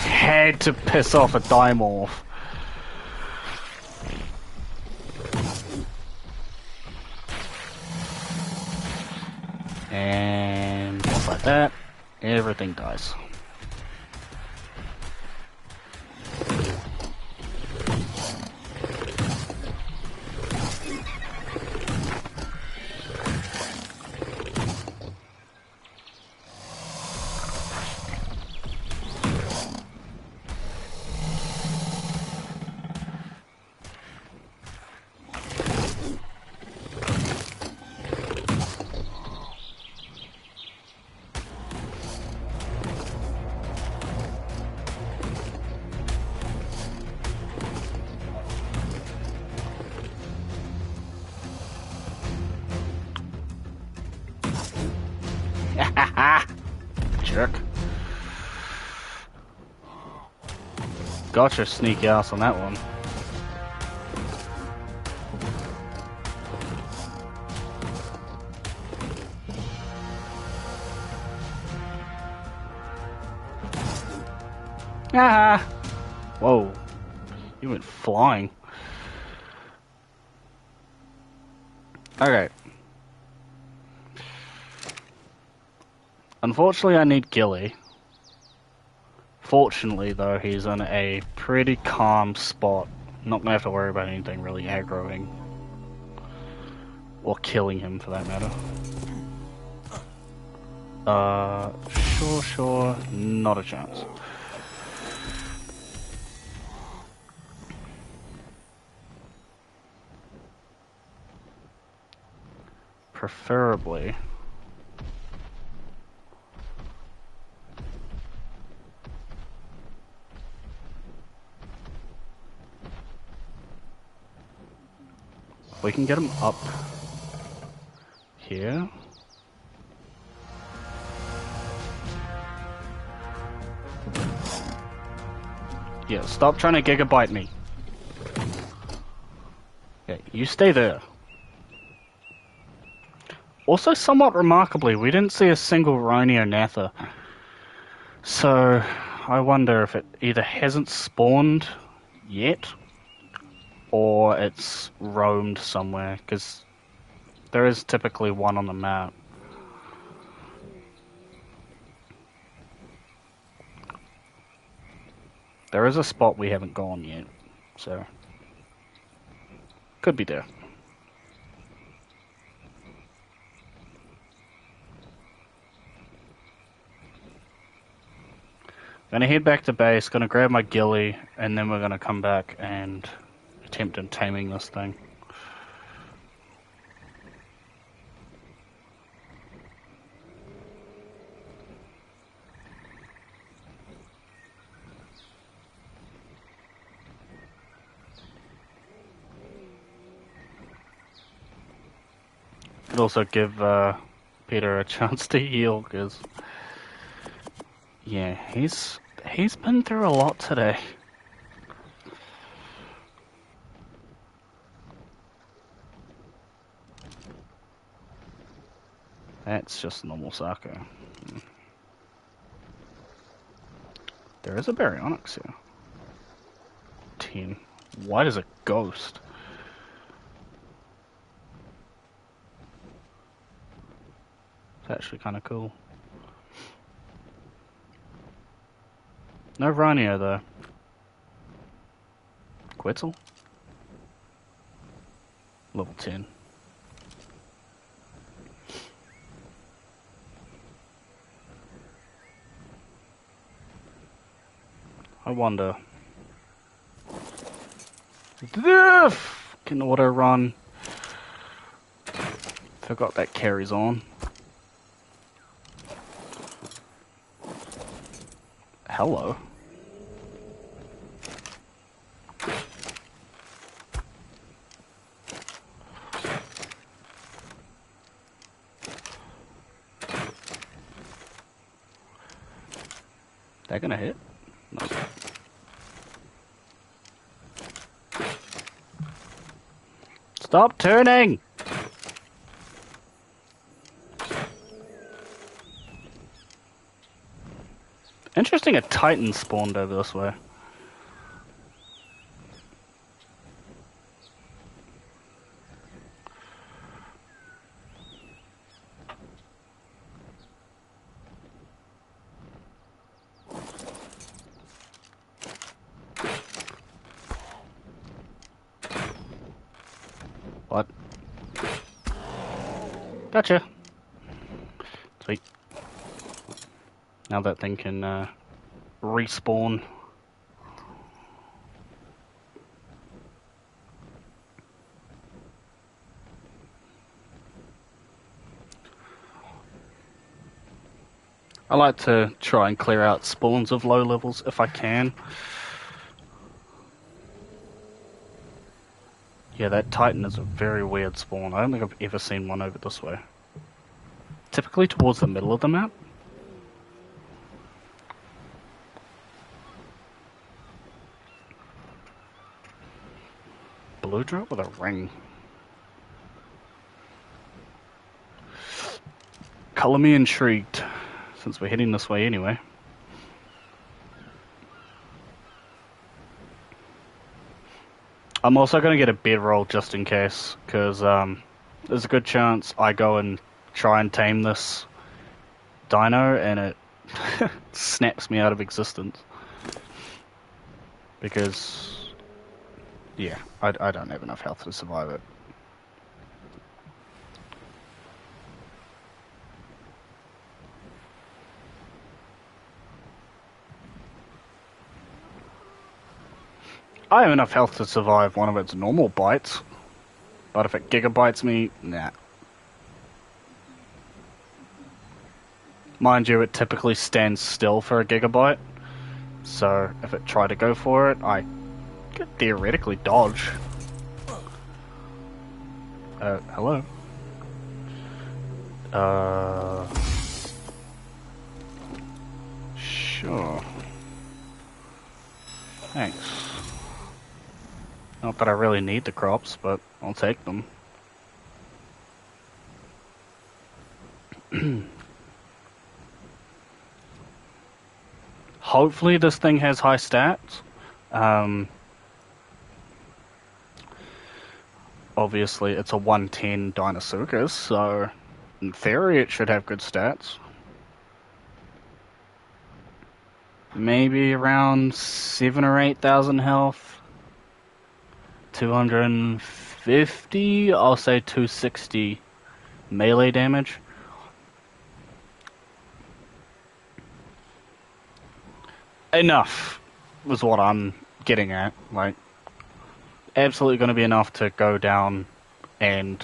Speaker 1: had to piss off a dimorph. And just like that, everything dies. Jerk. Gotcha, sneaky ass on that one. Ah! Whoa. You went flying. Okay. Unfortunately, I need Gilly. Fortunately, though, he's in a pretty calm spot. Not gonna have to worry about anything really aggroing. Or killing him, for that matter. Sure, not a chance. Preferably. We can get him up here. Yeah, stop trying to gigabyte me. Okay, you stay there. Also, somewhat remarkably, we didn't see a single Rhiniothatha. So, I wonder if it either hasn't spawned yet, or it's roamed somewhere, because there is typically one on the map. There is a spot we haven't gone yet, so could be there. Gonna head back to base, gonna grab my ghillie, and then we're gonna come back and attempt in taming this thing. Could also give Peter a chance to heal, because yeah, he's been through a lot today. That's just normal Sako. There is a baryonyx here. 10. Why does a ghost? It's actually kind of cool. No Rhino though. Quetzal? Level 10. I wonder. Can auto run. Forgot that carries on. Hello. They're gonna hit? No. Stop turning! Interesting, a Titan spawned over this way. What? Gotcha. Sweet. Now that thing can respawn. I like to try and clear out spawns of low levels if I can. Yeah, that Titan is a very weird spawn. I don't think I've ever seen one over this way. Typically towards the middle of the map. Blue drop with a ring. Color me intrigued, since we're heading this way anyway. I'm also going to get a bedroll just in case, because there's a good chance I go and try and tame this dino and it snaps me out of existence. Because, yeah, I don't have enough health to survive it. I have enough health to survive one of its normal bites, but if it gigabites me, nah. Mind you, it typically stands still for a gigabyte, so if it tried to go for it, I could theoretically dodge. Hello? Sure. Thanks. Not that I really need the crops, but I'll take them. Hopefully this thing has high stats. Obviously it's a 110 Deinosuchas, so in theory it should have good stats. Maybe around 7 or 8,000 health. 250, I'll say 260 melee damage. enough was what I'm getting at. Like, absolutely going to be enough to go down and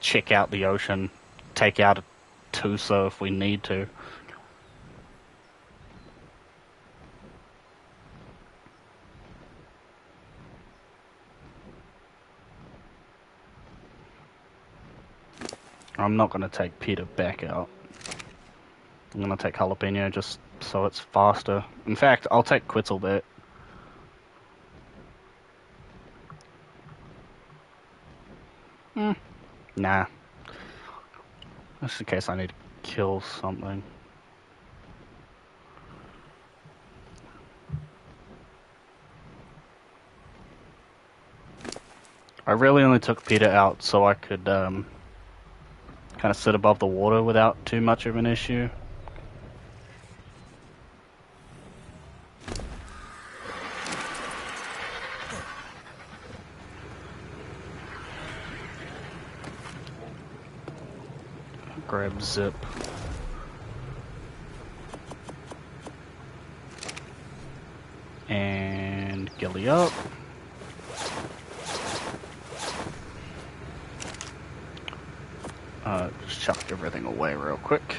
Speaker 1: check out the ocean, take out a Tusa if we need to. I'm not going to take Peter back out. I'm going to take Jalapeno just so it's faster. In fact, I'll take Quetzalbat. Nah. Just in case I need to kill something. I really only took Peter out so I could kind of sit above the water without too much of an issue. Grab Zip. And Gilly up. Just chuck everything away real quick.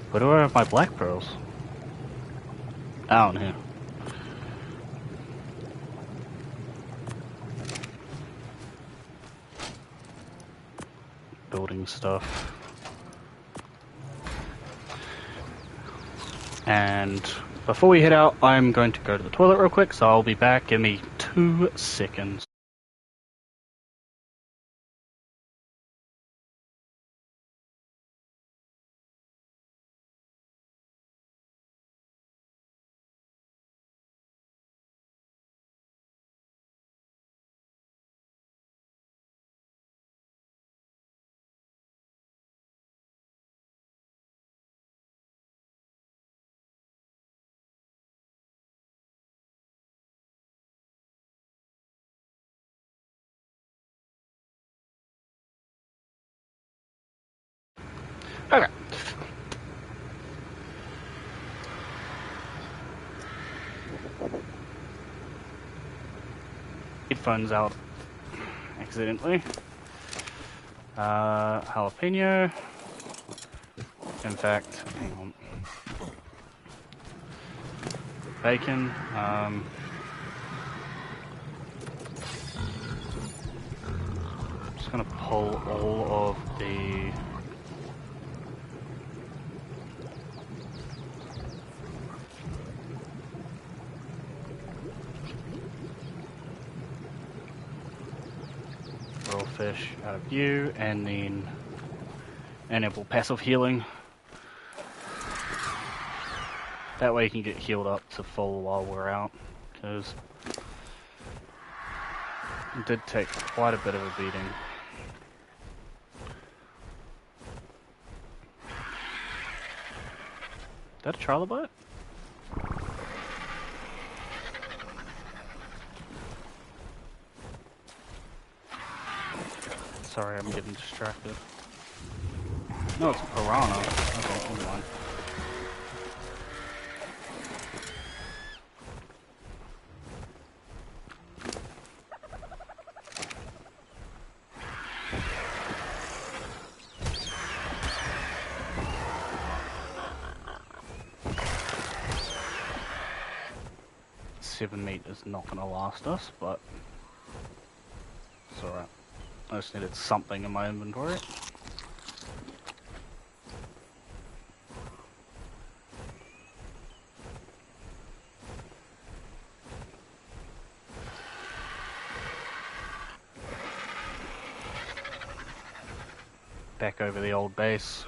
Speaker 1: Where do I have my black pearls? Down here. Building stuff. And before we head out, I'm going to go to the toilet real quick, so I'll be back. Give me 2 seconds. Okay. Headphones out accidentally. Jalapeno. In fact, hang on. Bacon. Just gonna pull all of the raw fish out of you, and then enable passive healing. That way you can get healed up to full while we're out, because it did take quite a bit of a beating. Is that a trilobite? Sorry, I'm getting distracted. No, it's a piranha. Okay, never mind. Seven meat is not going to last us, but it's alright. I just needed something in my inventory. Back over the old base.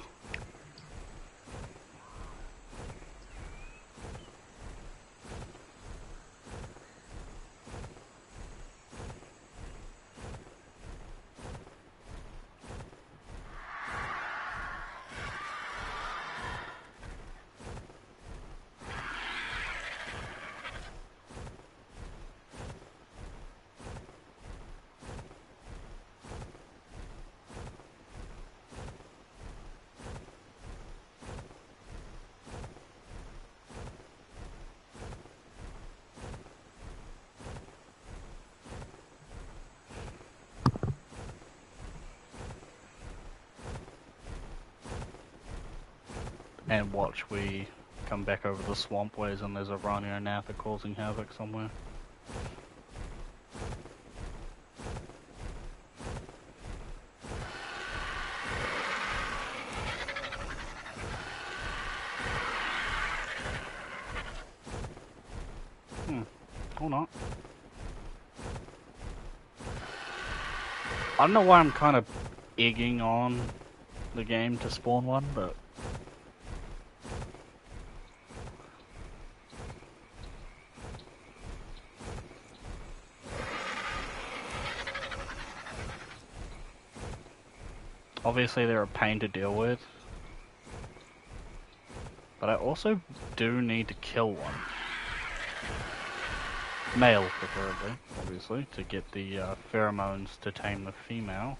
Speaker 1: And watch we come back over the swamp ways and there's a rhino napper causing havoc somewhere. Or not. I don't know why I'm kind of egging on the game to spawn one, but obviously they're a pain to deal with. But I also do need to kill one. Male, preferably, obviously, to get the pheromones to tame the female.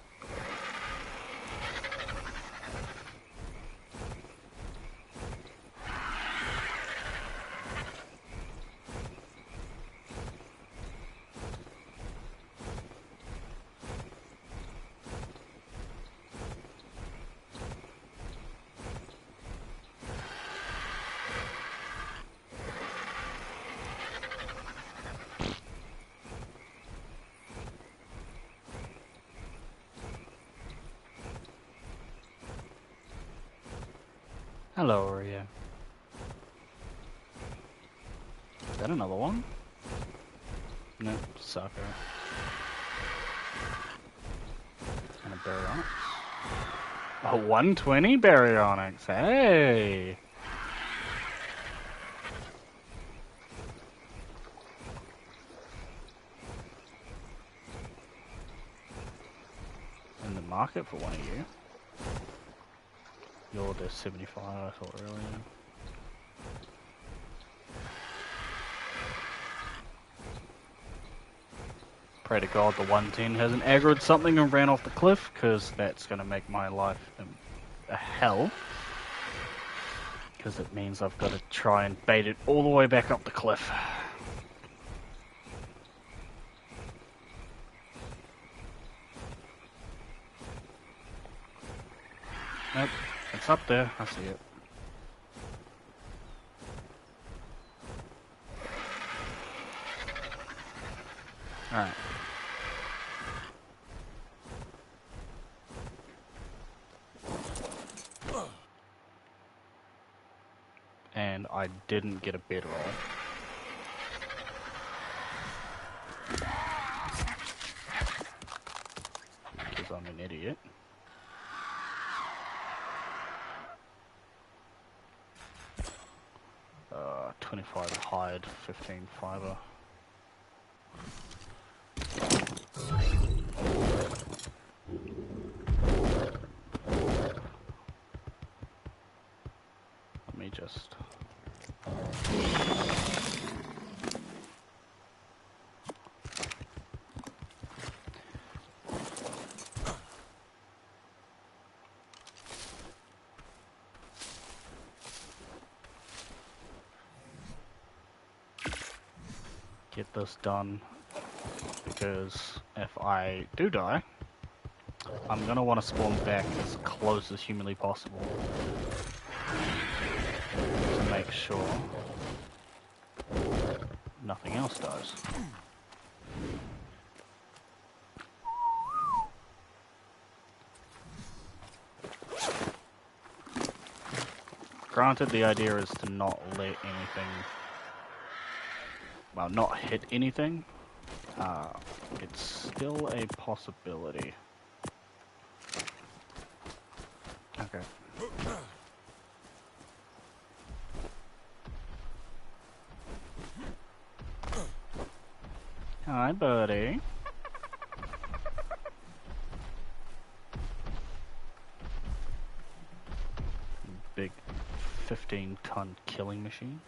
Speaker 1: Hello, Aria. Is that another one? No, sucker. And a baryonyx. A 120 baryonyx, hey! In the market for one of you. You're the 75, I thought earlier. Pray to God the 110 hasn't aggroed something and ran off the cliff, because that's going to make my life a hell. Because it means I've got to try and bait it all the way back up the cliff. Nope. It's up there, I see it. Alright. And I didn't get a bedroll. Because I'm an idiot. 25 hide, 15 fiber. Let me just... get this done, because if I do die, I'm gonna want to spawn back as close as humanly possible to make sure nothing else dies. Granted, the idea is to not let anything, well, not hit anything. It's still a possibility. Okay. Hi, buddy. Big 15-ton killing machine.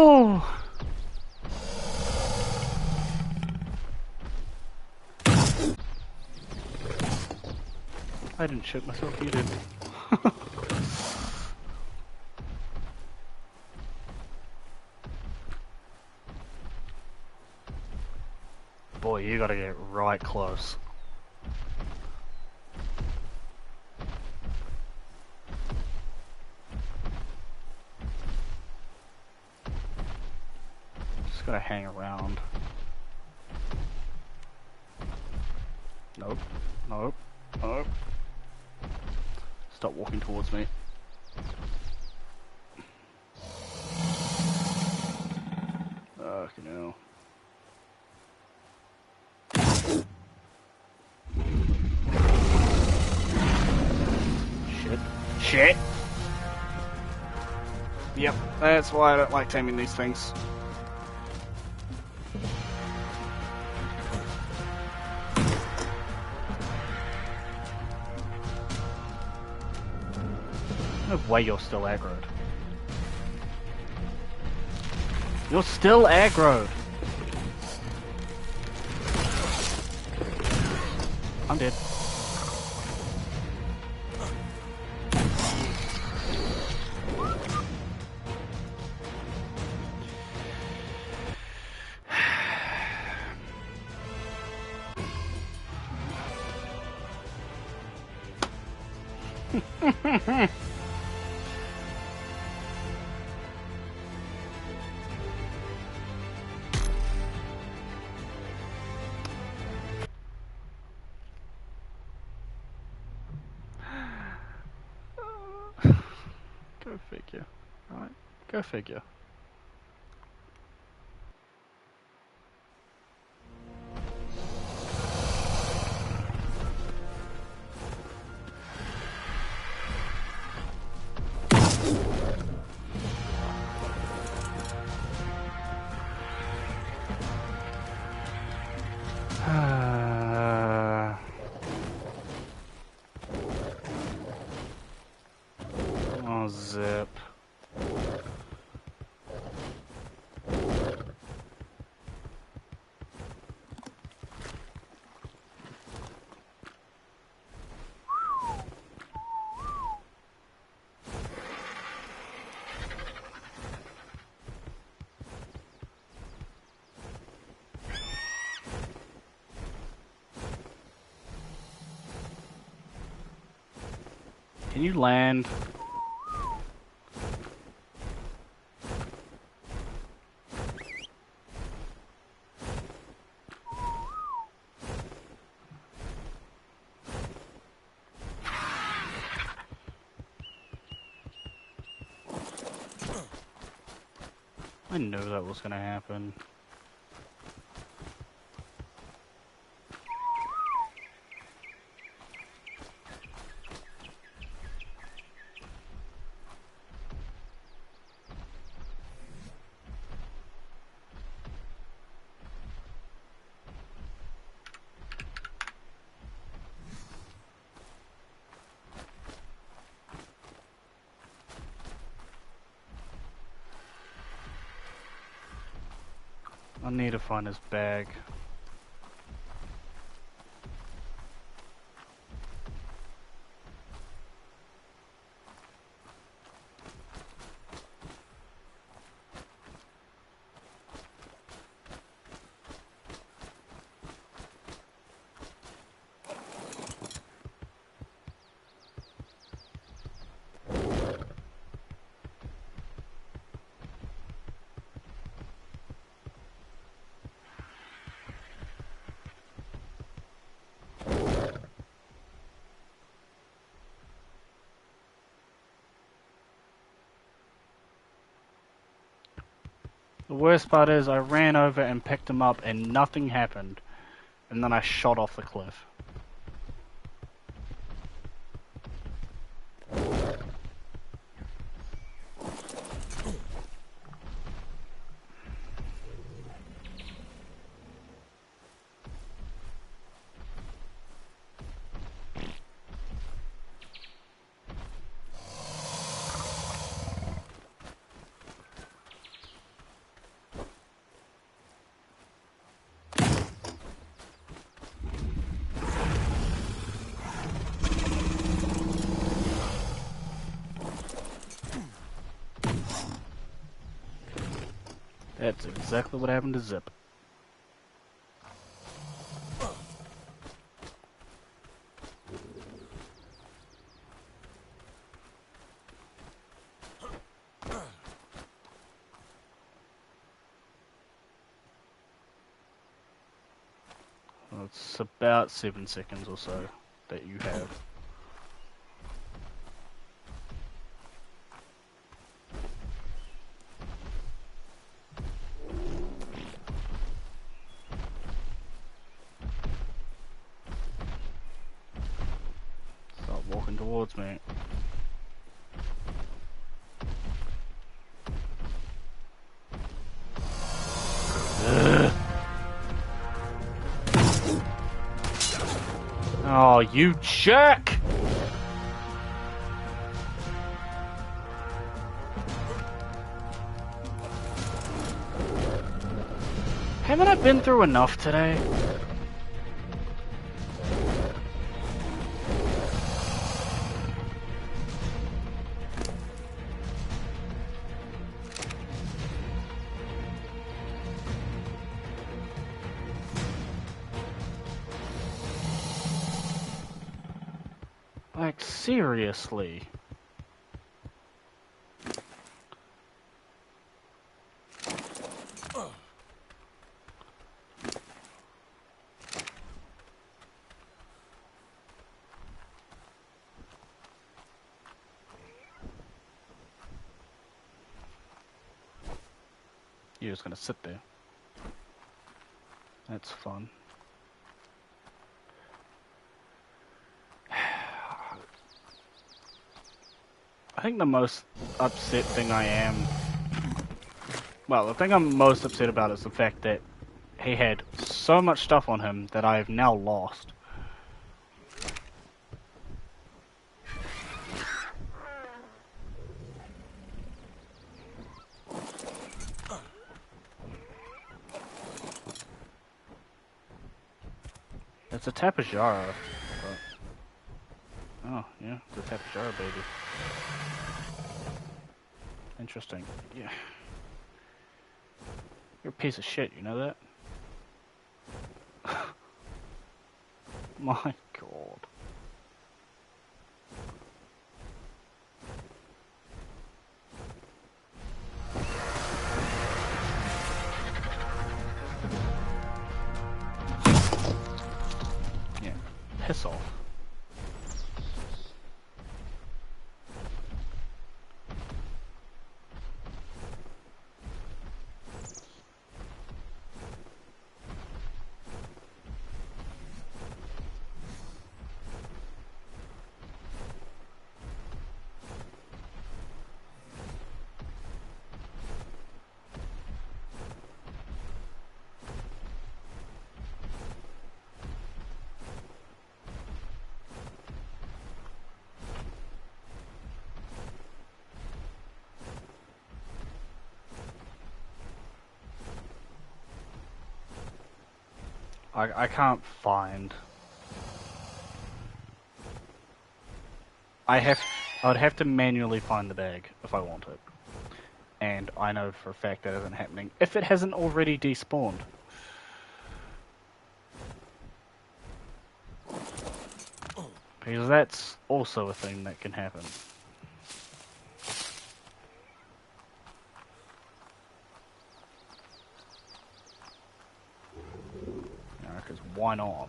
Speaker 1: Oh. I didn't shoot myself, you did. Boy, you gotta get right close. Just gotta hang around. Nope. Nope. Nope. Stop walking towards me. Fucking hell. Shit. Shit! Yep, that's why I don't like taming these things. No way you're still aggroed. You're still aggroed! I'm dead. Go figure. Right? Go figure. Oh, zip. Can you land? I knew that was gonna happen. I need to find his bag. The worst part is I ran over and picked him up and nothing happened. And then I shot off the cliff. That's exactly what happened to Zip. Well, it's about 7 seconds or so that you have. Start walking towards me. Ugh. Oh, you jerk! Haven't I been through enough today? Like, seriously. You're just gonna sit there. That's fun. I think the most upset thing I am... Well, the thing I'm most upset about is the fact that he had so much stuff on him that I have now lost. It's a Tapajara. But... Oh, yeah, it's a Tapajara baby. Interesting. Yeah. You're a piece of shit, you know that? My god. Yeah, piss off. I can't find... I would have to manually find the bag if I want it. And I know for a fact that isn't happening if it hasn't already despawned. Because that's also a thing that can happen. Because why not?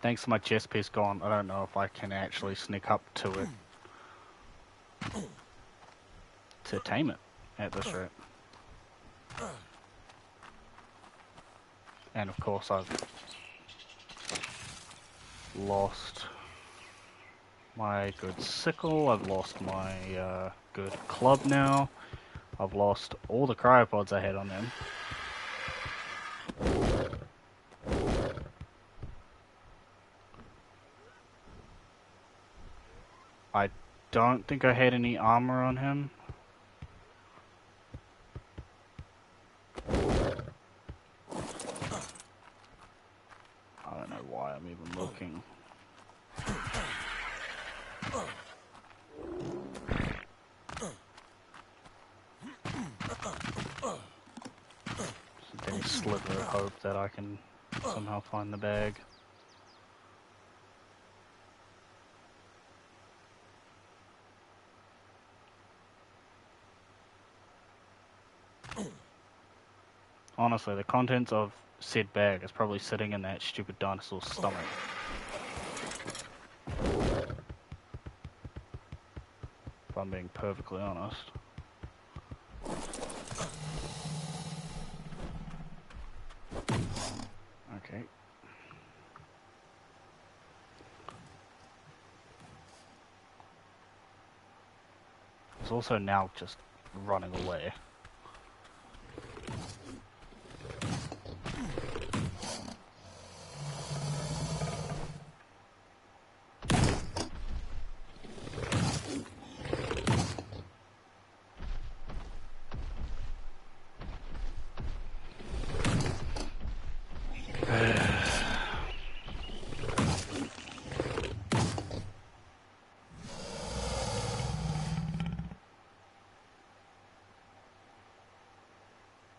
Speaker 1: Thanks to my chest piece gone, I don't know if I can actually sneak up to it to tame it at this rate. And of course I've lost my good sickle, I've lost my good club now, I've lost all the cryopods I had on them. I don't think I had any armor on him. There's a sliver of hope that I can somehow find the bag. Honestly, the contents of said bag is probably sitting in that stupid dinosaur's stomach. If I'm being perfectly honest. Okay. It's also now just running away.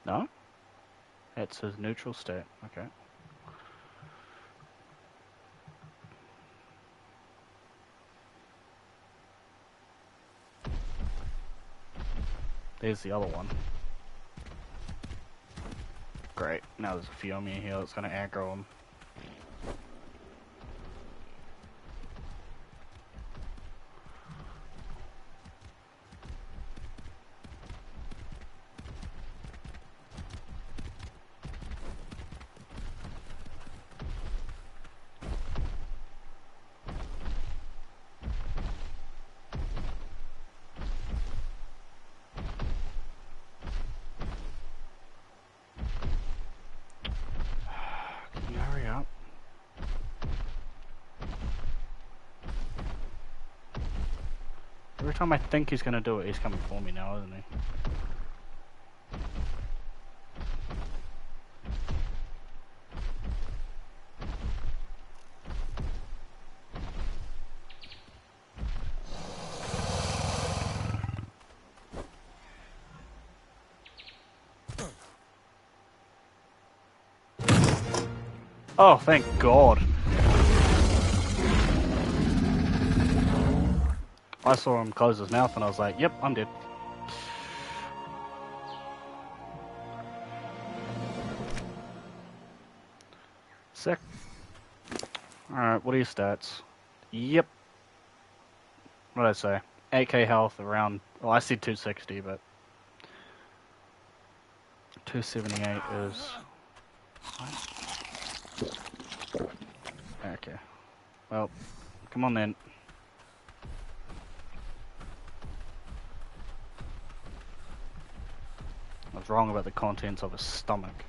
Speaker 1: No? It's his neutral state. Okay. There's the other one. Great. Now there's a few on me here that's gonna aggro him. Can you hurry up? Every time I think he's gonna do it, he's coming for me now, isn't he? Oh, thank God. I saw him close his mouth and I was like, yep, I'm dead. Sick. Alright, what are your stats? Yep. What did I say? 8k health around, well, I said 260, but 278 is... Okay. Well, come on then. I was wrong about the contents of his stomach.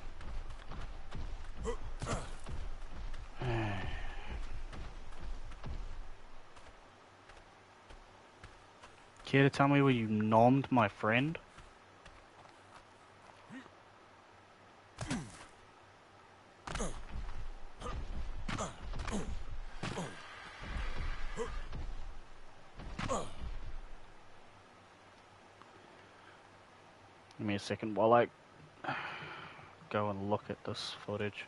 Speaker 1: Care to tell me where you nommed my friend? Give me a second while I go and look at this footage.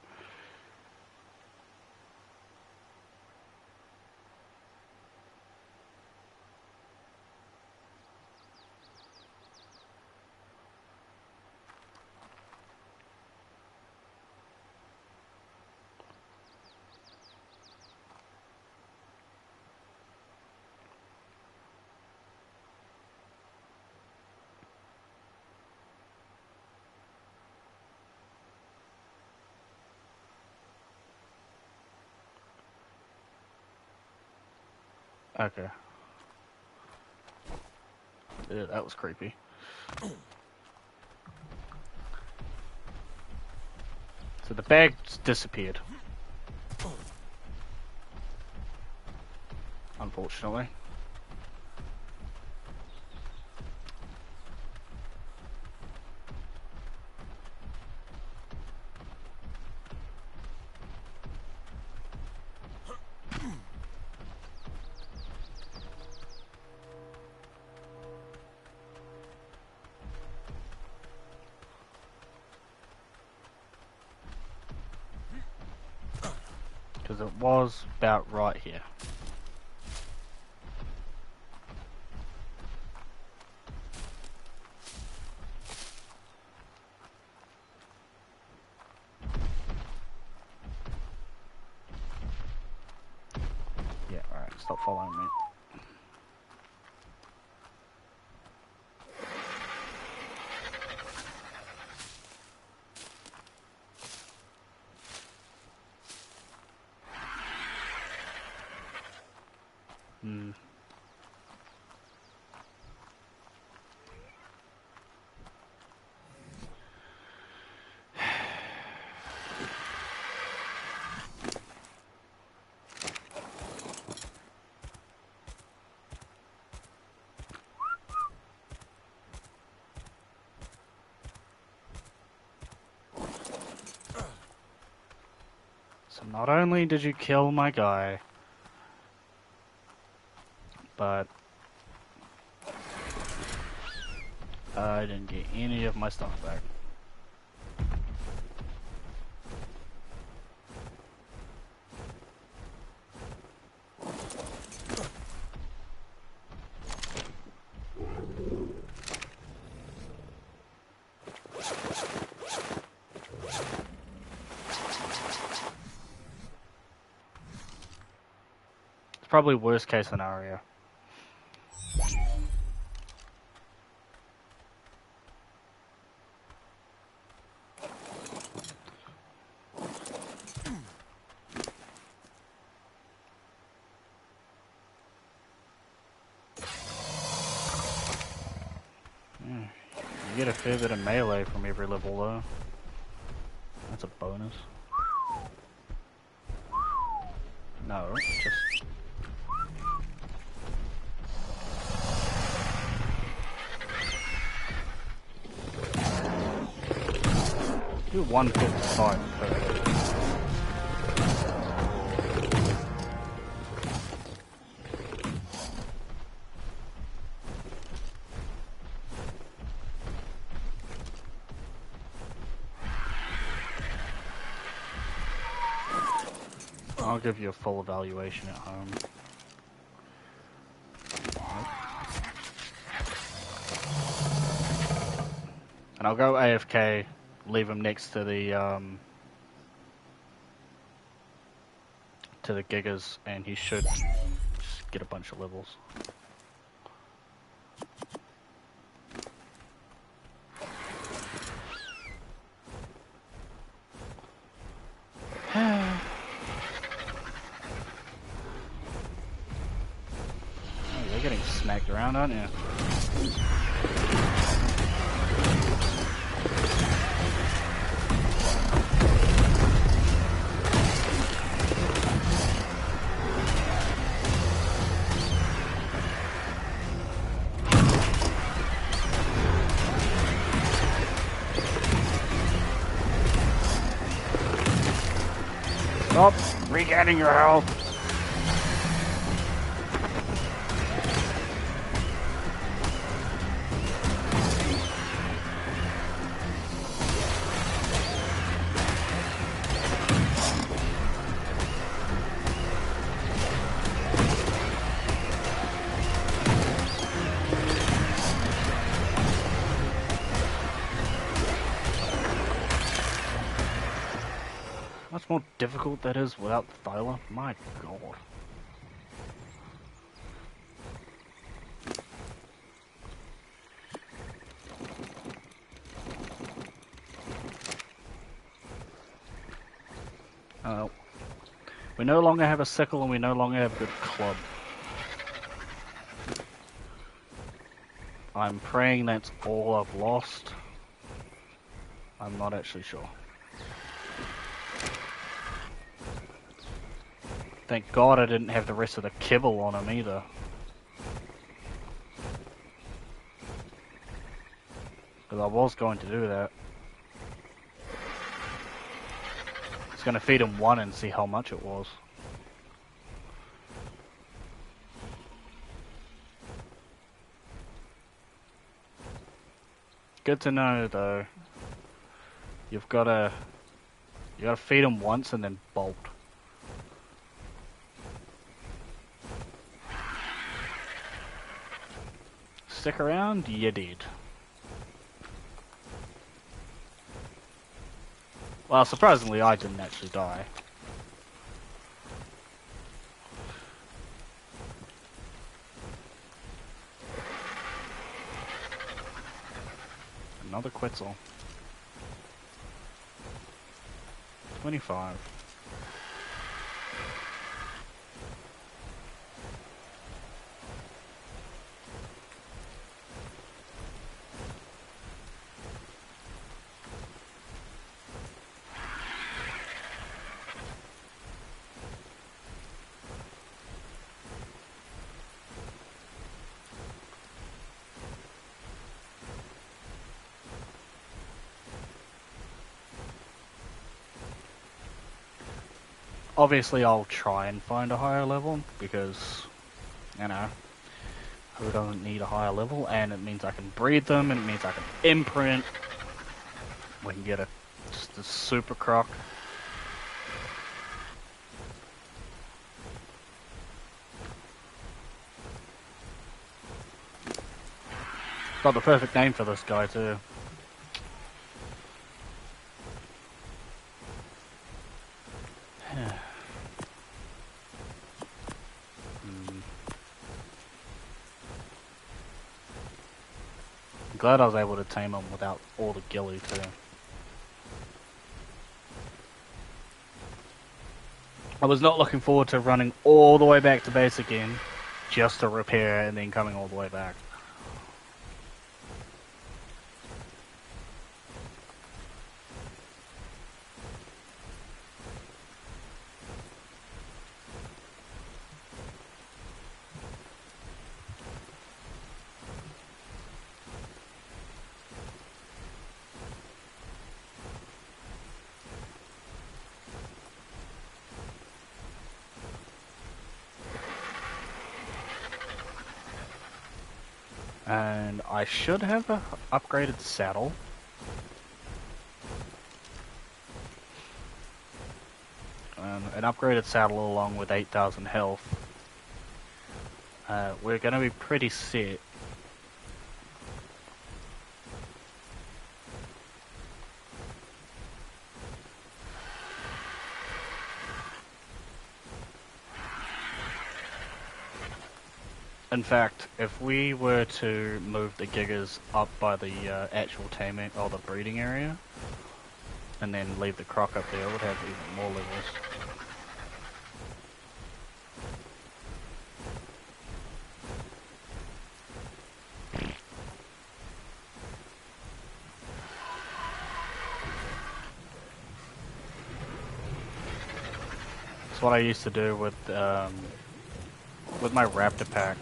Speaker 1: Okay. Yeah, that was creepy. So the bag's disappeared. Unfortunately. Because it was about right here. Yeah, alright, stop following me. Hmm. So not only did you kill my guy, but I didn't get any of my stuff back. It's probably worst case scenario. You get a fair bit of melee from every level though. That's a bonus. No, just... do 155 per hit. I'll give you a full evaluation at home. And I'll go AFK, leave him next to the gigas, and he should just get a bunch of levels. You're getting smacked around, aren't you? Stop regaining your health. Much more difficult that is without the Thyla. My god. We no longer have a sickle and we no longer have a good club. I'm praying that's all I've lost. I'm not actually sure. Thank God I didn't have the rest of the kibble on him either. Because I was going to do that. I was going to feed him one and see how much it was. Good to know though. You gotta feed him once and then bolt. stick around, you did. Well, surprisingly, I didn't actually die. Another Quetzal. 25. Obviously, I'll try and find a higher level, because, you know, who doesn't need a higher level? And it means I can breed them, and it means I can imprint. We can get just a super croc. Got the perfect name for this guy, too. I'm glad I was able to tame him without all the gilly too. I was not looking forward to running all the way back to base again, just to repair and then coming all the way back. And I should have an upgraded saddle. An upgraded saddle along with 8,000 health. We're going to be pretty set. In fact, if we were to move the giggers up by the actual taming or the breeding area, and then leave the croc up there, we'd have even more levels. That's what I used to do with my raptor pack.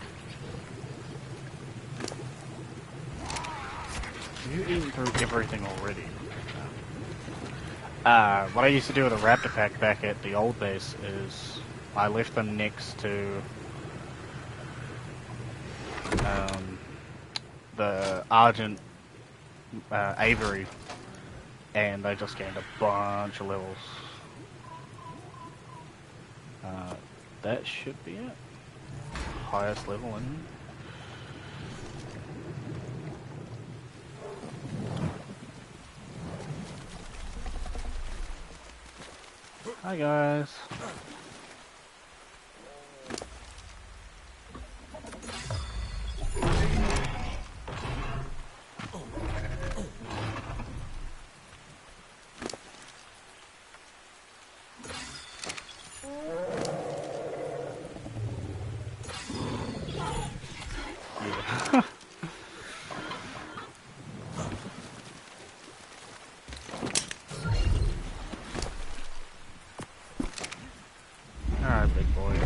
Speaker 1: You've eaten through everything already. What I used to do with a raptor pack back at the old base is I left them next to the Argent Aviary, and they just gained a bunch of levels. That should be it. Highest level in. Hi guys. Alright, big boy.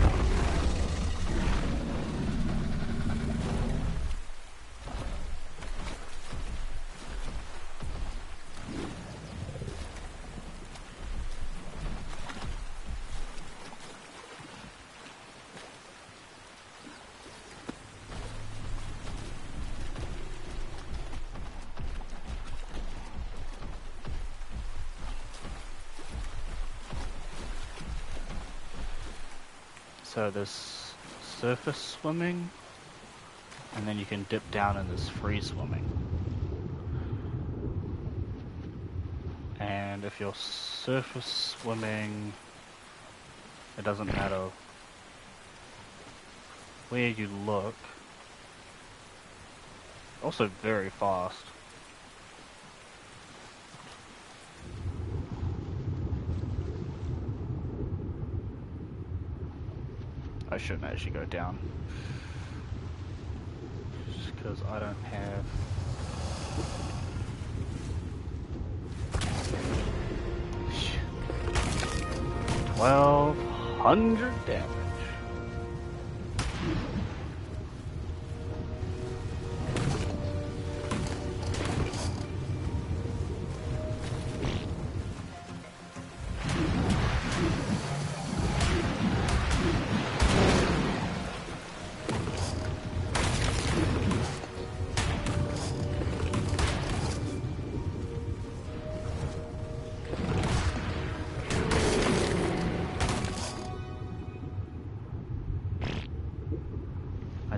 Speaker 1: So this surface swimming, And then you can dip down in this free swimming. And if you're surface swimming, it doesn't matter where you look. Also very fast. I shouldn't actually go down. Just because I don't have... 1200 damage.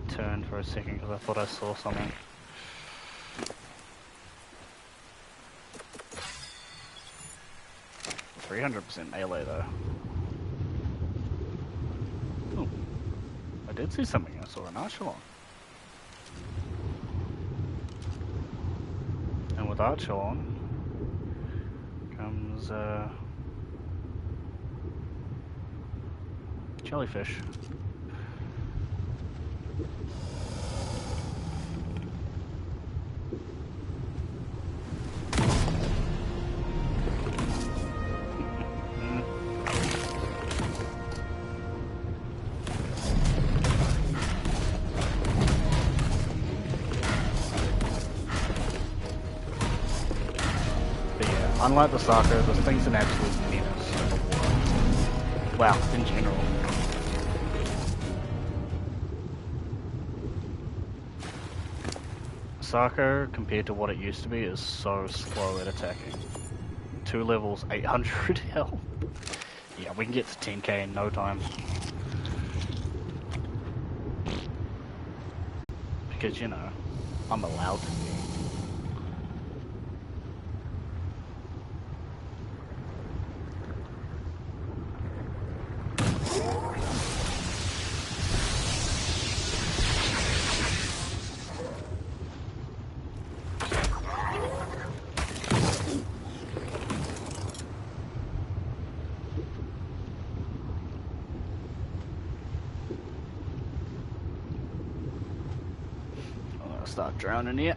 Speaker 1: Turned for a second because I thought I saw something. %300 melee though. Oh, I did see something. I saw an Archelon. And with Archelon comes jellyfish. Unlike the Soccer, this thing's an absolute menace in the water. Wow, in general. Soccer, compared to what it used to be, is so slow at attacking. 2 levels, 800 health. Yeah, we can get to 10k in no time. Because, you know, I'm allowed to be. Start drowning here.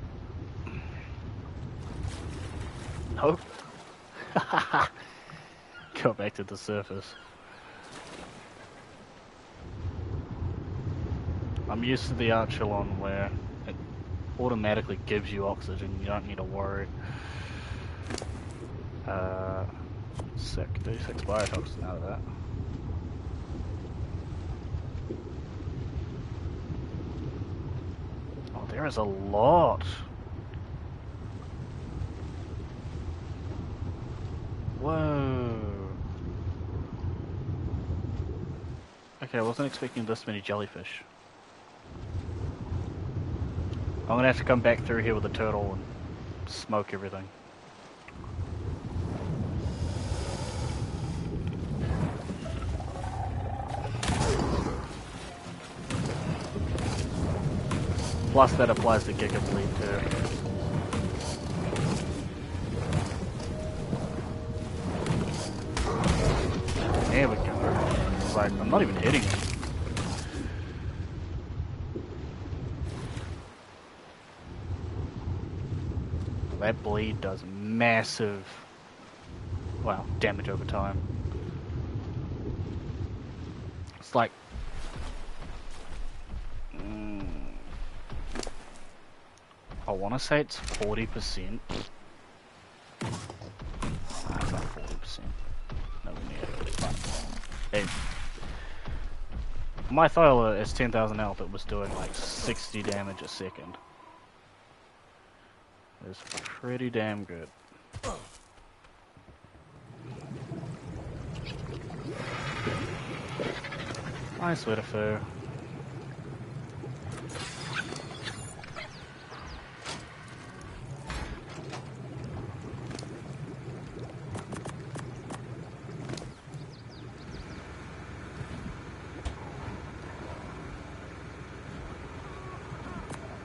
Speaker 1: Nope. Go back to the surface. I'm used to the Archelon where it automatically gives you oxygen, you don't need to worry. Sick. Do 6 biotoxin out of that. There is a lot. Whoa. Okay, I wasn't expecting this many jellyfish. I'm gonna have to come back through here with a turtle and smoke everything. Plus that applies to Giga Bleed too. There we go. It's like, I'm not even hitting it. That bleed does massive, well, damage over time. It's like, I want to say it's 40%. Nah, it's not 40%. Nowhere near. But, hey, my Thyla is 10,000 health. It was doing like 60 damage a second. It's pretty damn good. Nice Wetterfur.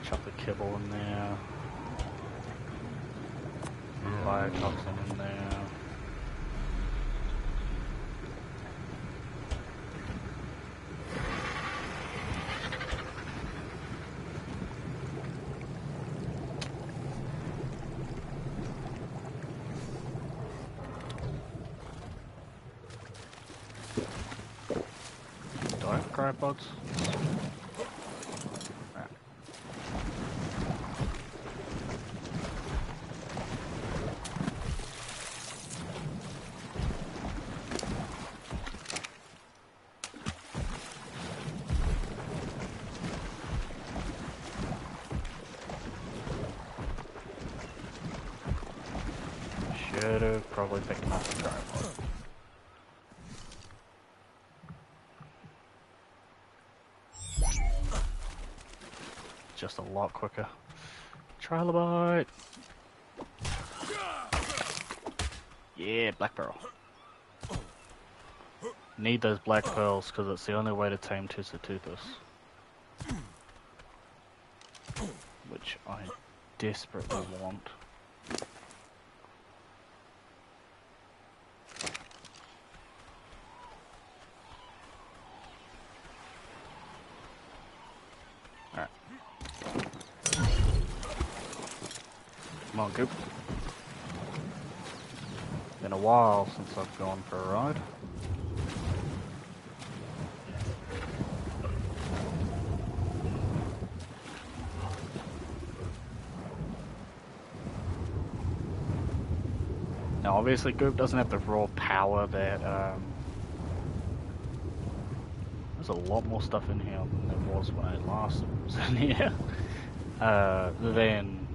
Speaker 1: chuck the kibble in there. Biotoxin in there. Don't cry bugs. Should have probably picked him up the tripod. Just a lot quicker. Trilobite! Yeah, black pearl. Need those black pearls because it's the only way to tame Deinosuchas. Which I desperately want. Alright. Come on, Goop. Been a while since I've gone for a ride. Now obviously Goop doesn't have the raw power that there's a lot more stuff in here than there was when I last was in here. Than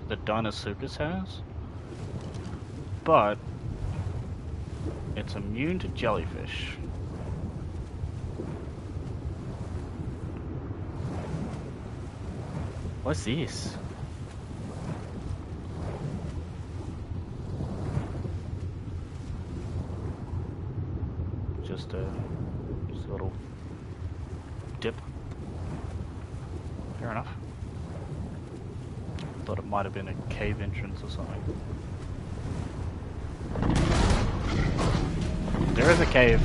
Speaker 1: the Deinosuchas has. But it's immune to jellyfish. What's this? Just a little dip. Fair enough. Thought it might have been a cave entrance or something. There is a cave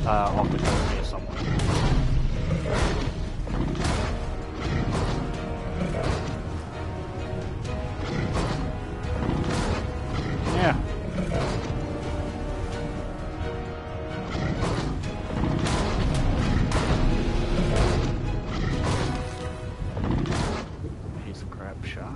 Speaker 1: off the coast here somewhere. Yeah. He's a crab shark.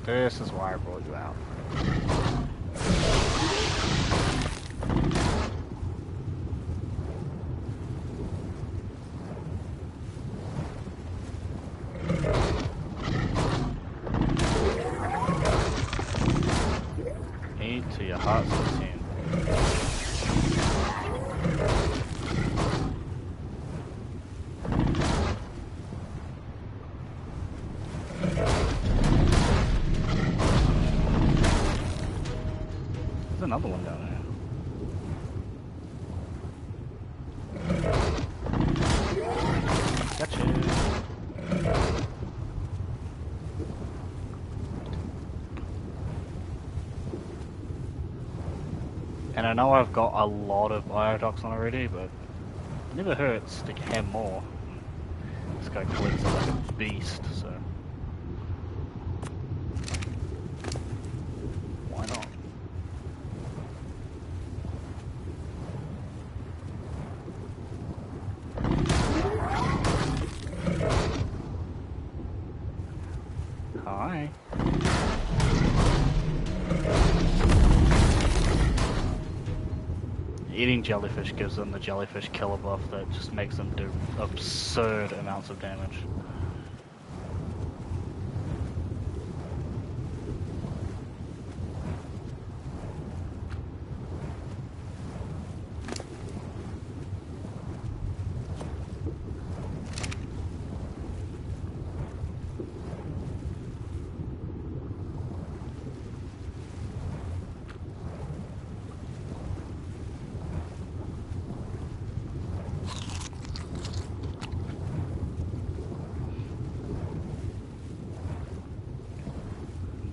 Speaker 1: This is why I brought you out. Eat to your heart's content. Another one down there. Gotcha. And I know I've got a lot of biotoxin already, but it never hurts to have more. This guy collects it like a beast, so why not? Hi. Eating jellyfish gives them the jellyfish killer buff that just makes them do absurd amounts of damage.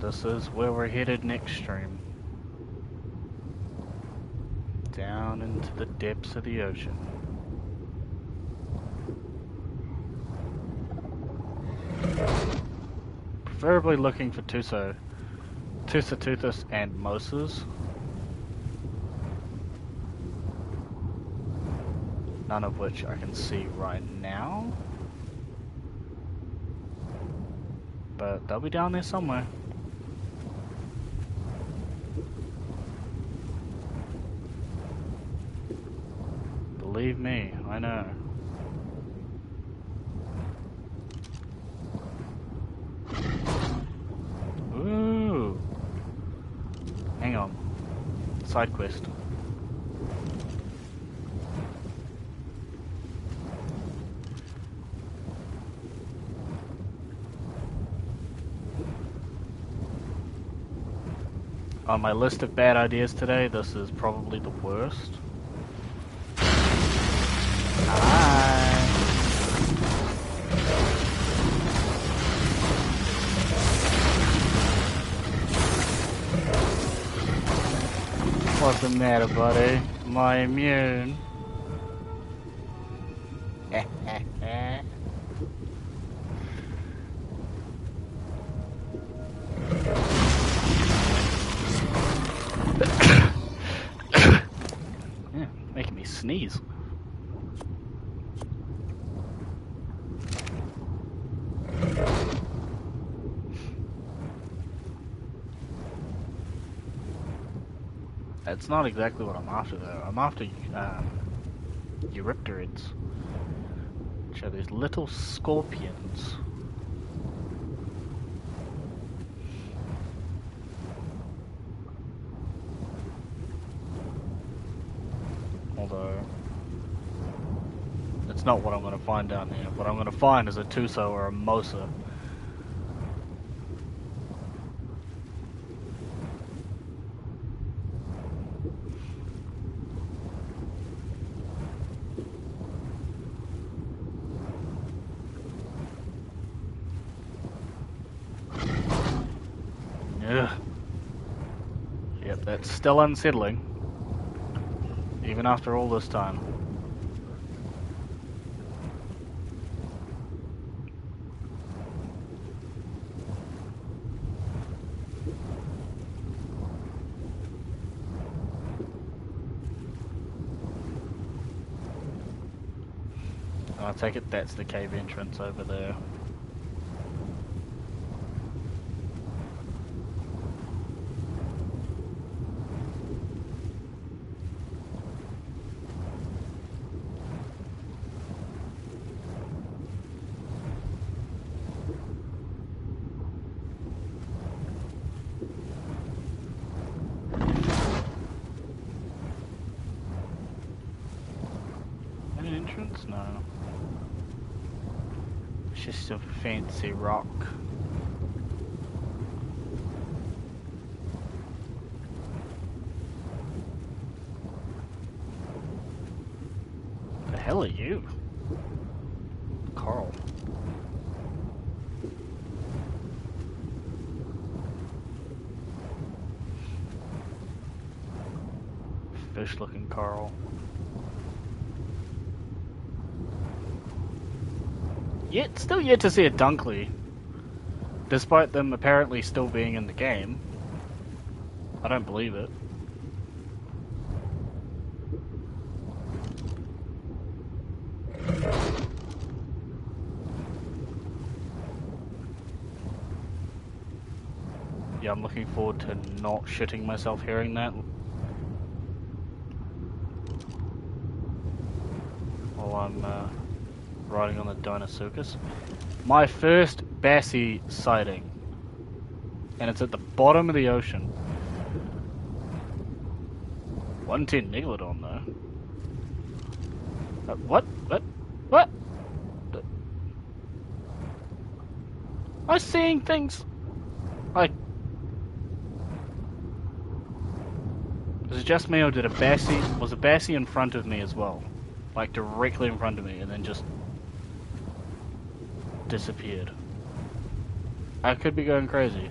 Speaker 1: this is where we're headed next stream. Down into the depths of the ocean. Preferably looking for Deinosuchas and moses. None of which I can see right now. But they'll be down there somewhere. Believe me, I know. Ooh. Hang on. Side quest. On my list of bad ideas today, this is probably the worst. Hi. What's the matter, buddy? Am I immune? Yeah, making me sneeze. It's not exactly what I'm after though. I'm after Eurypterids, which are these little scorpions. Although, it's not what I'm going to find down here. What I'm going to find is a Tuso or a Mosa. Ugh. Yep, that's still unsettling. Even after all this time. I take it that's the cave entrance over there. An entrance? No. It's just a fancy rock. The hell are you? Coral. Fish looking coral. Still yet to see a Dunkley, despite them apparently still being in the game. I don't believe it. Yeah, I'm looking forward to not shitting myself hearing that. While I'm riding on the Deinosuchas. My first Bassie sighting. And it's at the bottom of the ocean. 110 Megalodon though. What? I'm seeing things like... Was it just me or did was a Bassie in front of me as well? Like directly in front of me and then just disappeared. I could be going crazy.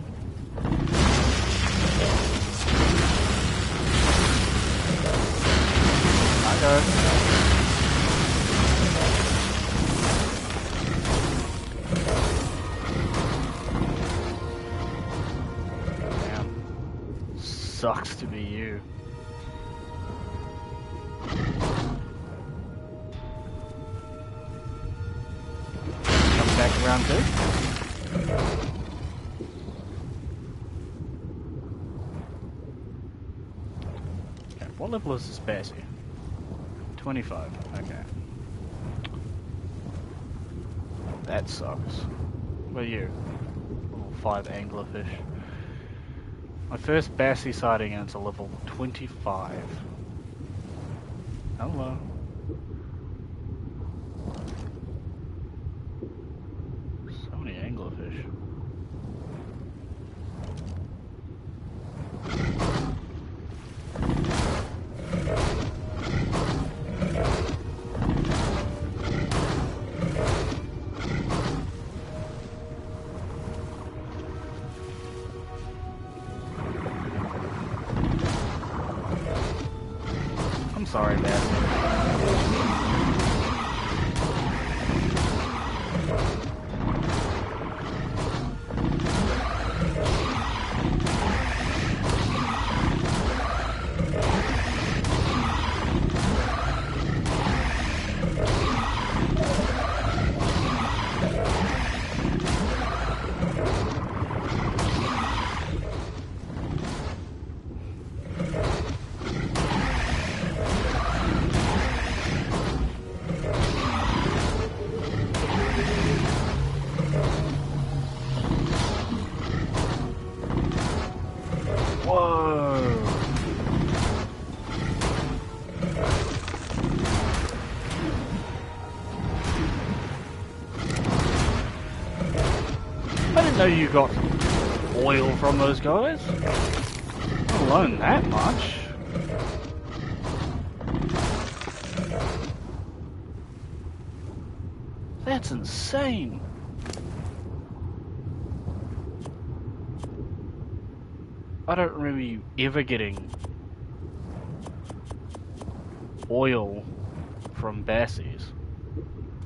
Speaker 1: I go. Sucks to be you. Come back around too. Okay, what level is this Bessie? 25, okay. That sucks. What are you? Level 5 anglerfish. My first Bassie sighting and it's a level 25. Hello. So many anglerfish. Sorry, man. I didn't know you got oil from those guys. Not alone that much. That's insane. I don't remember you ever getting oil from Bassies,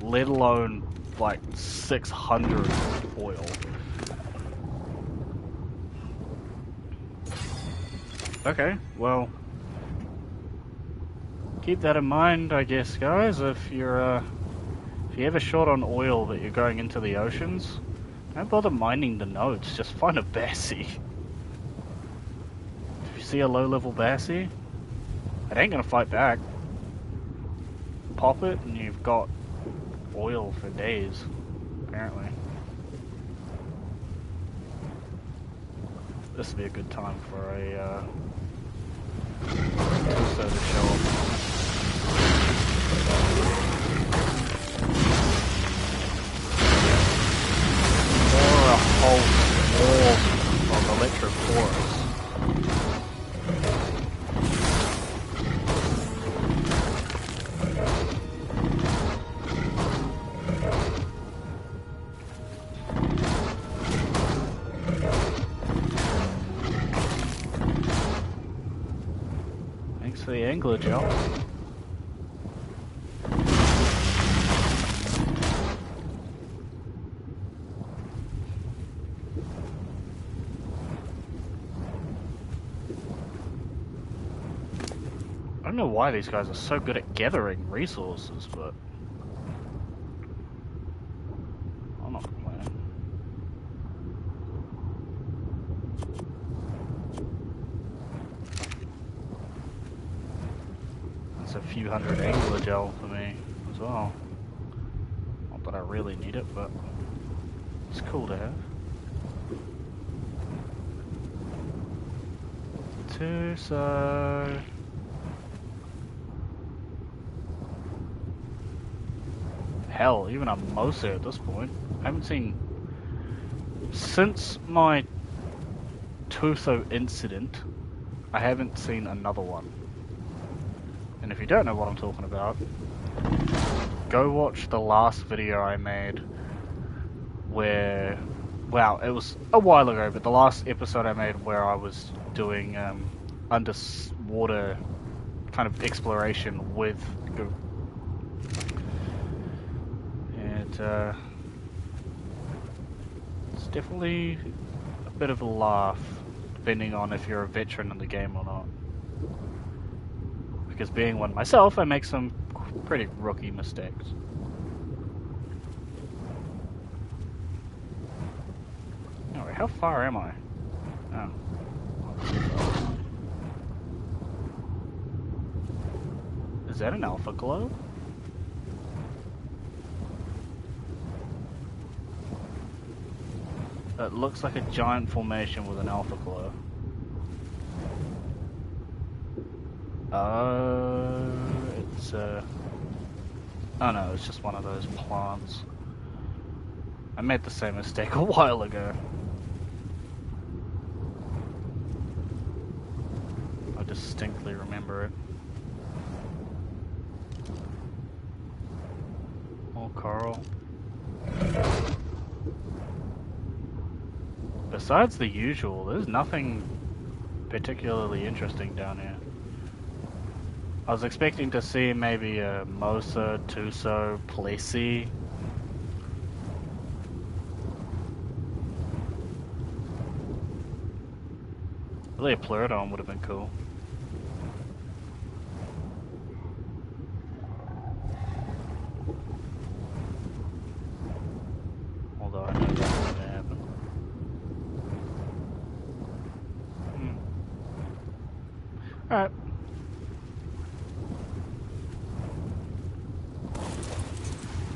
Speaker 1: let alone like 600 oil. Okay, well, keep that in mind, I guess, guys. If you're ever short on oil but you're going into the oceans, don't bother mining the nodes. Just find a Bassie. If you see a low-level Bassie, it ain't gonna fight back. Pop it, and you've got oil for days, apparently. This would be a good time for a Tuso to show up. Or a whole swarm of electrophorus. Thanks for the angler gel. I don't know why these guys are so good at gathering resources, but I'm not complaining. That's a few hundred angler gel for me as well. Not that I really need it, but it's cool to have. Tuso. Hell, even a Mosa at this point. I haven't seen... Since my Tuso incident, I haven't seen another one. And if you don't know what I'm talking about, go watch the last video I made where... Wow, it was a while ago, but the last episode I made where I was doing underwater kind of exploration with Google. And it's definitely a bit of a laugh, depending on if you're a veteran in the game or not. Because being one myself, I make some pretty rookie mistakes. Alright, how far am I? Oh. Is that an alpha globe? It looks like a giant formation with an alpha glow. It's oh no, it's just one of those plants. I made the same mistake a while ago. I distinctly remember it. More coral. Besides the usual, there's nothing particularly interesting down here. I was expecting to see maybe a Mosa, Tuso, Plessy. Really, a Pleurodon would have been cool. Although I know that's not gonna happen. Alright.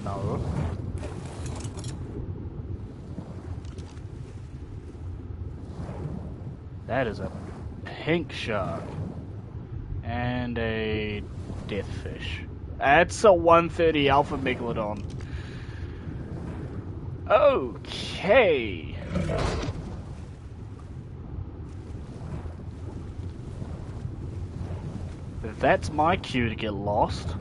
Speaker 1: No. That is a pink shark. And a deathfish. That's a 130 alpha megalodon. Okay. That's my cue to get lost.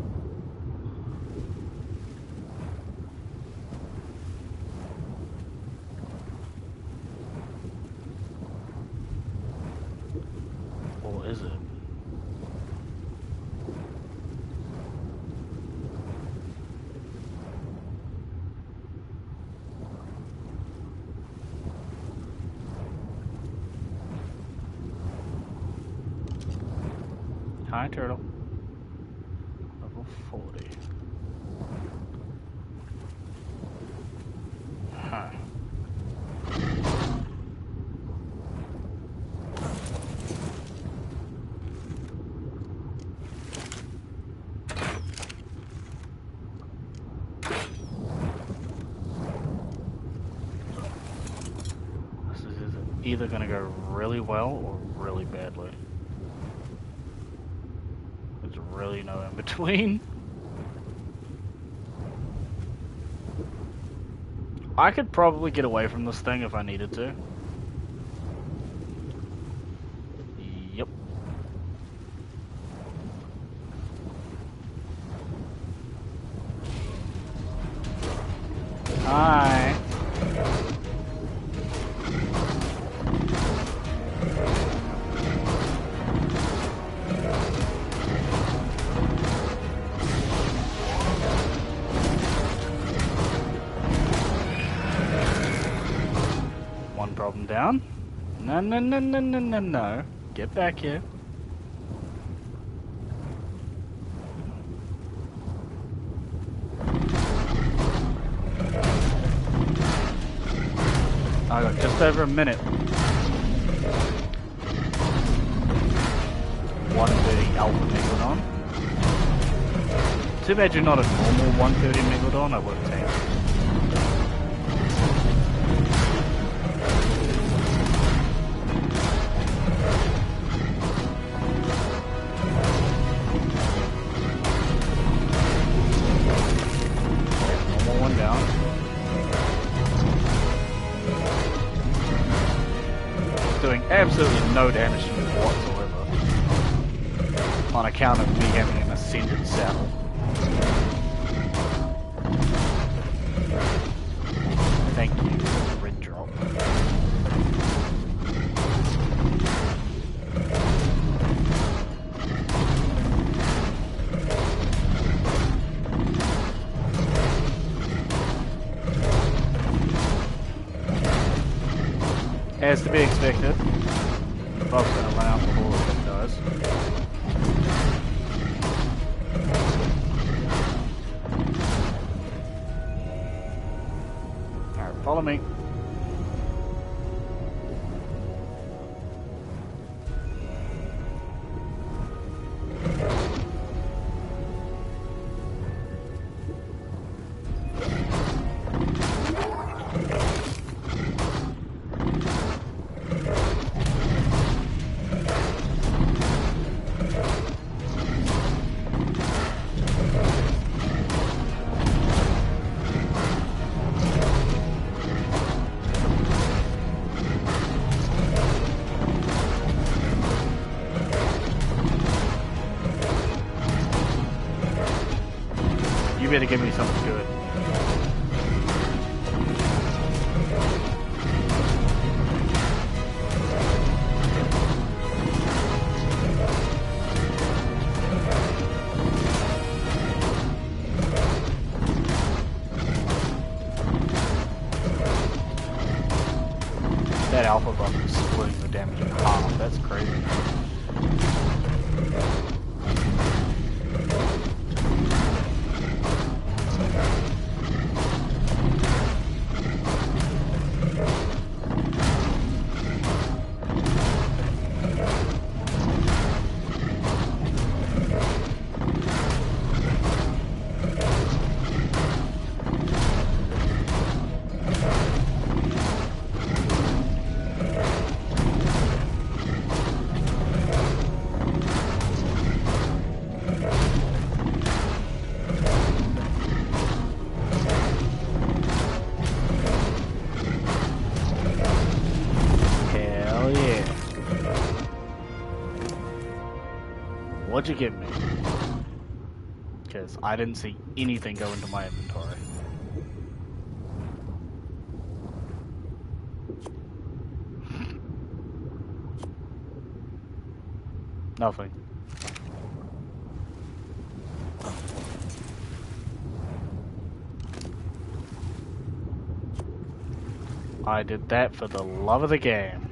Speaker 1: Or is it? Hi, turtle. Level 40. Huh. This is either going to go really well or really badly. There's really no in between. I could probably get away from this thing if I needed to. Yep. Hi. Problem down. No. Get back here. I got just over a minute. 130 alpha megalodon. Too bad you're not a normal 130 megalodon. I would have taken it. Doing absolutely no damage to me whatsoever on account of me having an ascended saddle. Thank you, red drop. As to be expected. Bob's gonna run out before it dies. Alright, follow me. You better give me something good. That alpha buff is splitting the damage in half. That's crazy. What'd you give me? Because I didn't see anything go into my inventory. Nothing. I did that for the love of the game.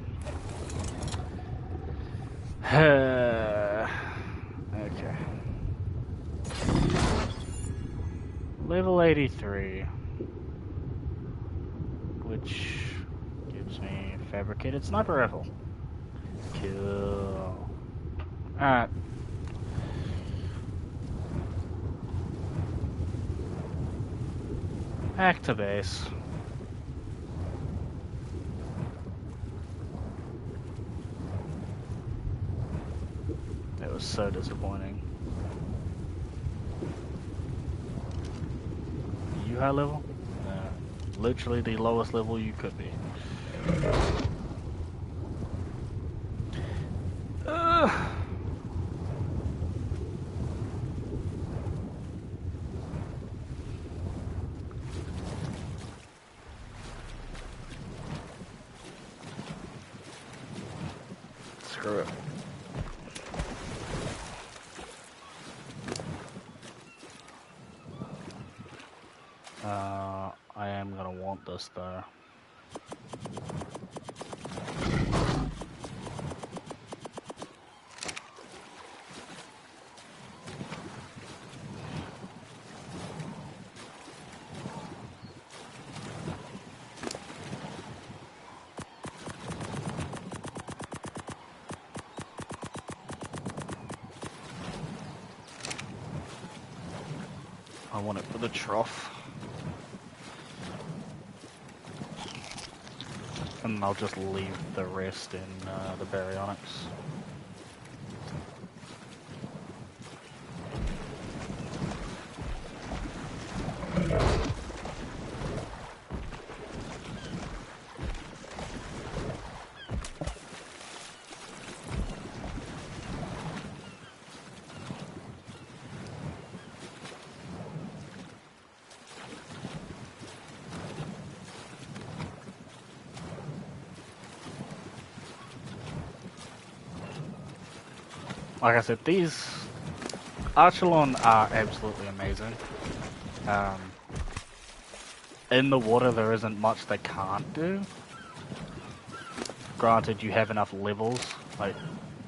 Speaker 1: Okay. Level 83. Which gives me fabricated sniper rifle. Cool. Alright. Back to base. That was so disappointing. Are you high level? Literally the lowest level you could be. Screw it. I am gonna want this though. I want it for the trough. And I'll just leave the rest in the baryonyx. Like I said, these Archelon are absolutely amazing. In the water there isn't much they can't do. granted you have enough levels, like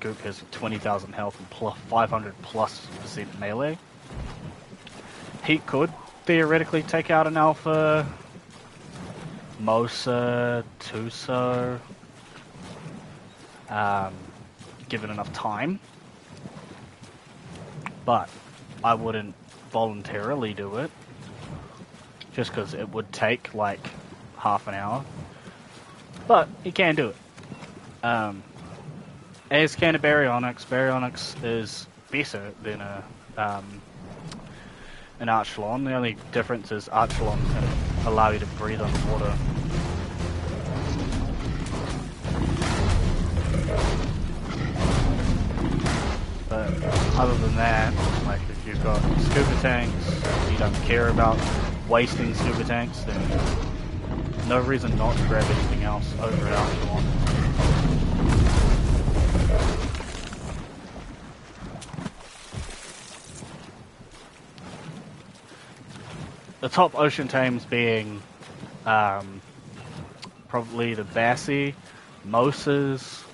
Speaker 1: Goop has 20,000 health and plus 500% melee, he could theoretically take out an alpha, Mosa, Tuso, given enough time, but I wouldn't voluntarily do it, just because it would take like half an hour, but he can do it. As can a Baryonyx. Baryonyx is better than an Archelon. The only difference is Archelon's going to allow you to breathe underwater. But other than that, like if you've got scuba tanks, you don't care about wasting scuba tanks, then no reason not to grab anything else over at Archelon. The top ocean tames being probably the Bassi, Mosas,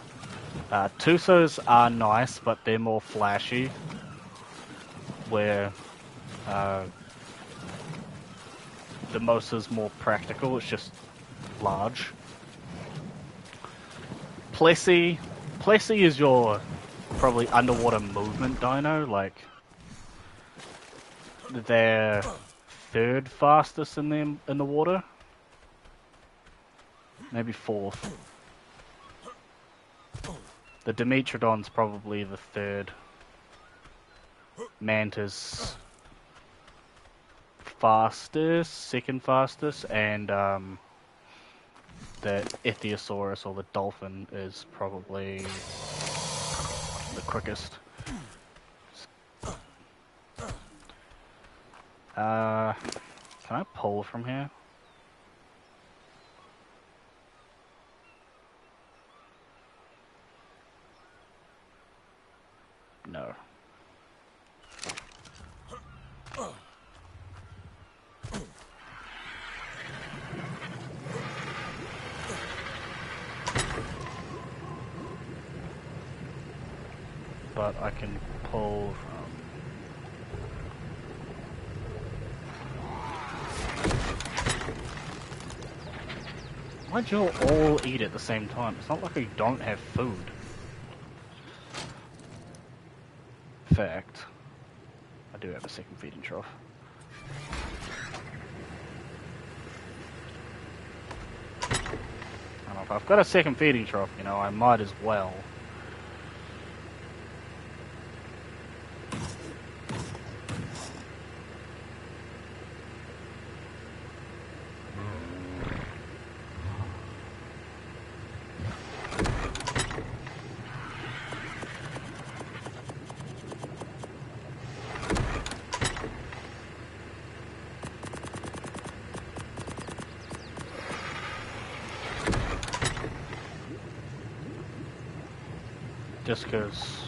Speaker 1: Tusos are nice, but they're more flashy, where the Mosa's more practical, it's just large. Plessy is your probably underwater movement dino, like they're third fastest in the water, maybe fourth. The Dimetrodon's probably the third. Manta's fastest, second fastest, and the Ichthyosaurus or the dolphin is probably the quickest. Can I pull from here? No. But I can pull from... Why'd you all eat at the same time? It's not like you don't have food. In fact, I do have a second feeding trough. I don't know, if I've got a second feeding trough, you know, I might as well. Just because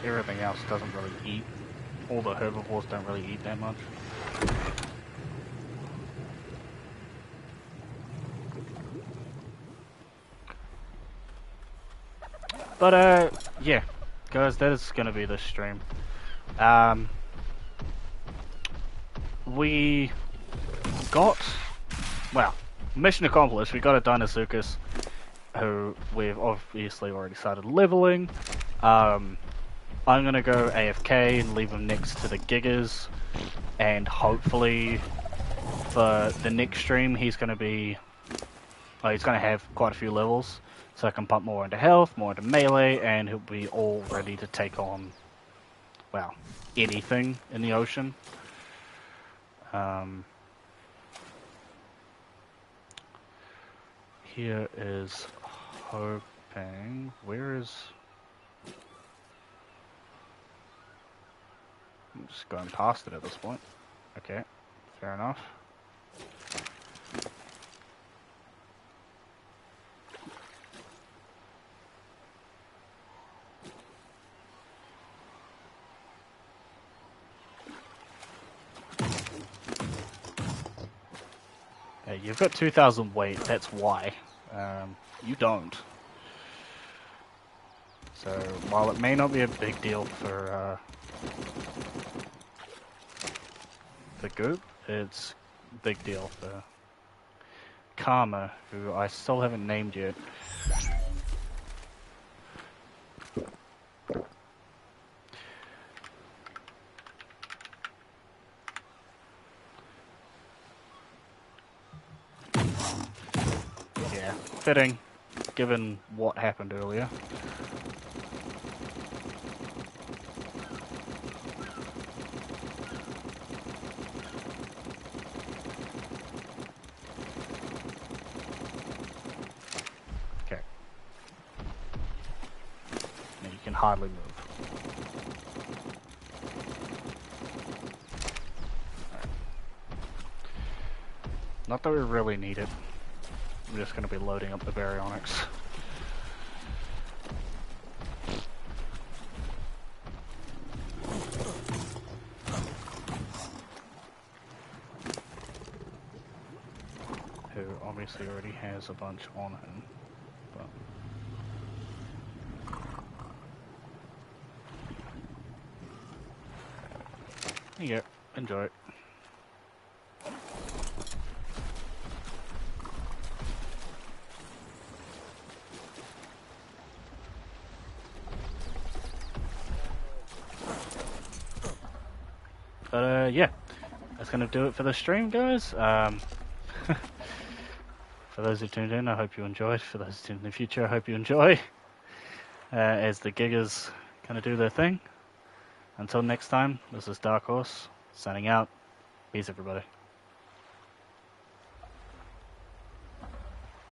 Speaker 1: everything else doesn't really eat. All the herbivores don't really eat that much. But yeah, guys, that is going to be this stream. We got, well, mission accomplished. We got a Deinosuchas, who we've obviously already started leveling. I'm gonna go AFK and leave him next to the Gigas, and hopefully for the next stream he's gonna be, well, he's gonna have quite a few levels, so I can pump more into health, more into melee, and he'll be all ready to take on, well, anything in the ocean. Here is hoping, where is... I'm just going past it at this point. Okay, fair enough. Hey, you've got 2,000 weight, that's why. You don't. So, while it may not be a big deal for the goop, it's a big deal for Karma, who I still haven't named yet. Yeah, fitting, given what happened earlier. Okay. Now you can hardly move. Right. Not that we really need it. I'm just going to be loading up the baryonyx. Who obviously already has a bunch on him. But there you go. Enjoy it. But yeah, that's going to do it for the stream, guys. For those who tuned in, I hope you enjoyed. For those who tuned in the future, I hope you enjoy. As the giggers kind of do their thing. Until next time, this is Dark Horse, signing out. Peace, everybody.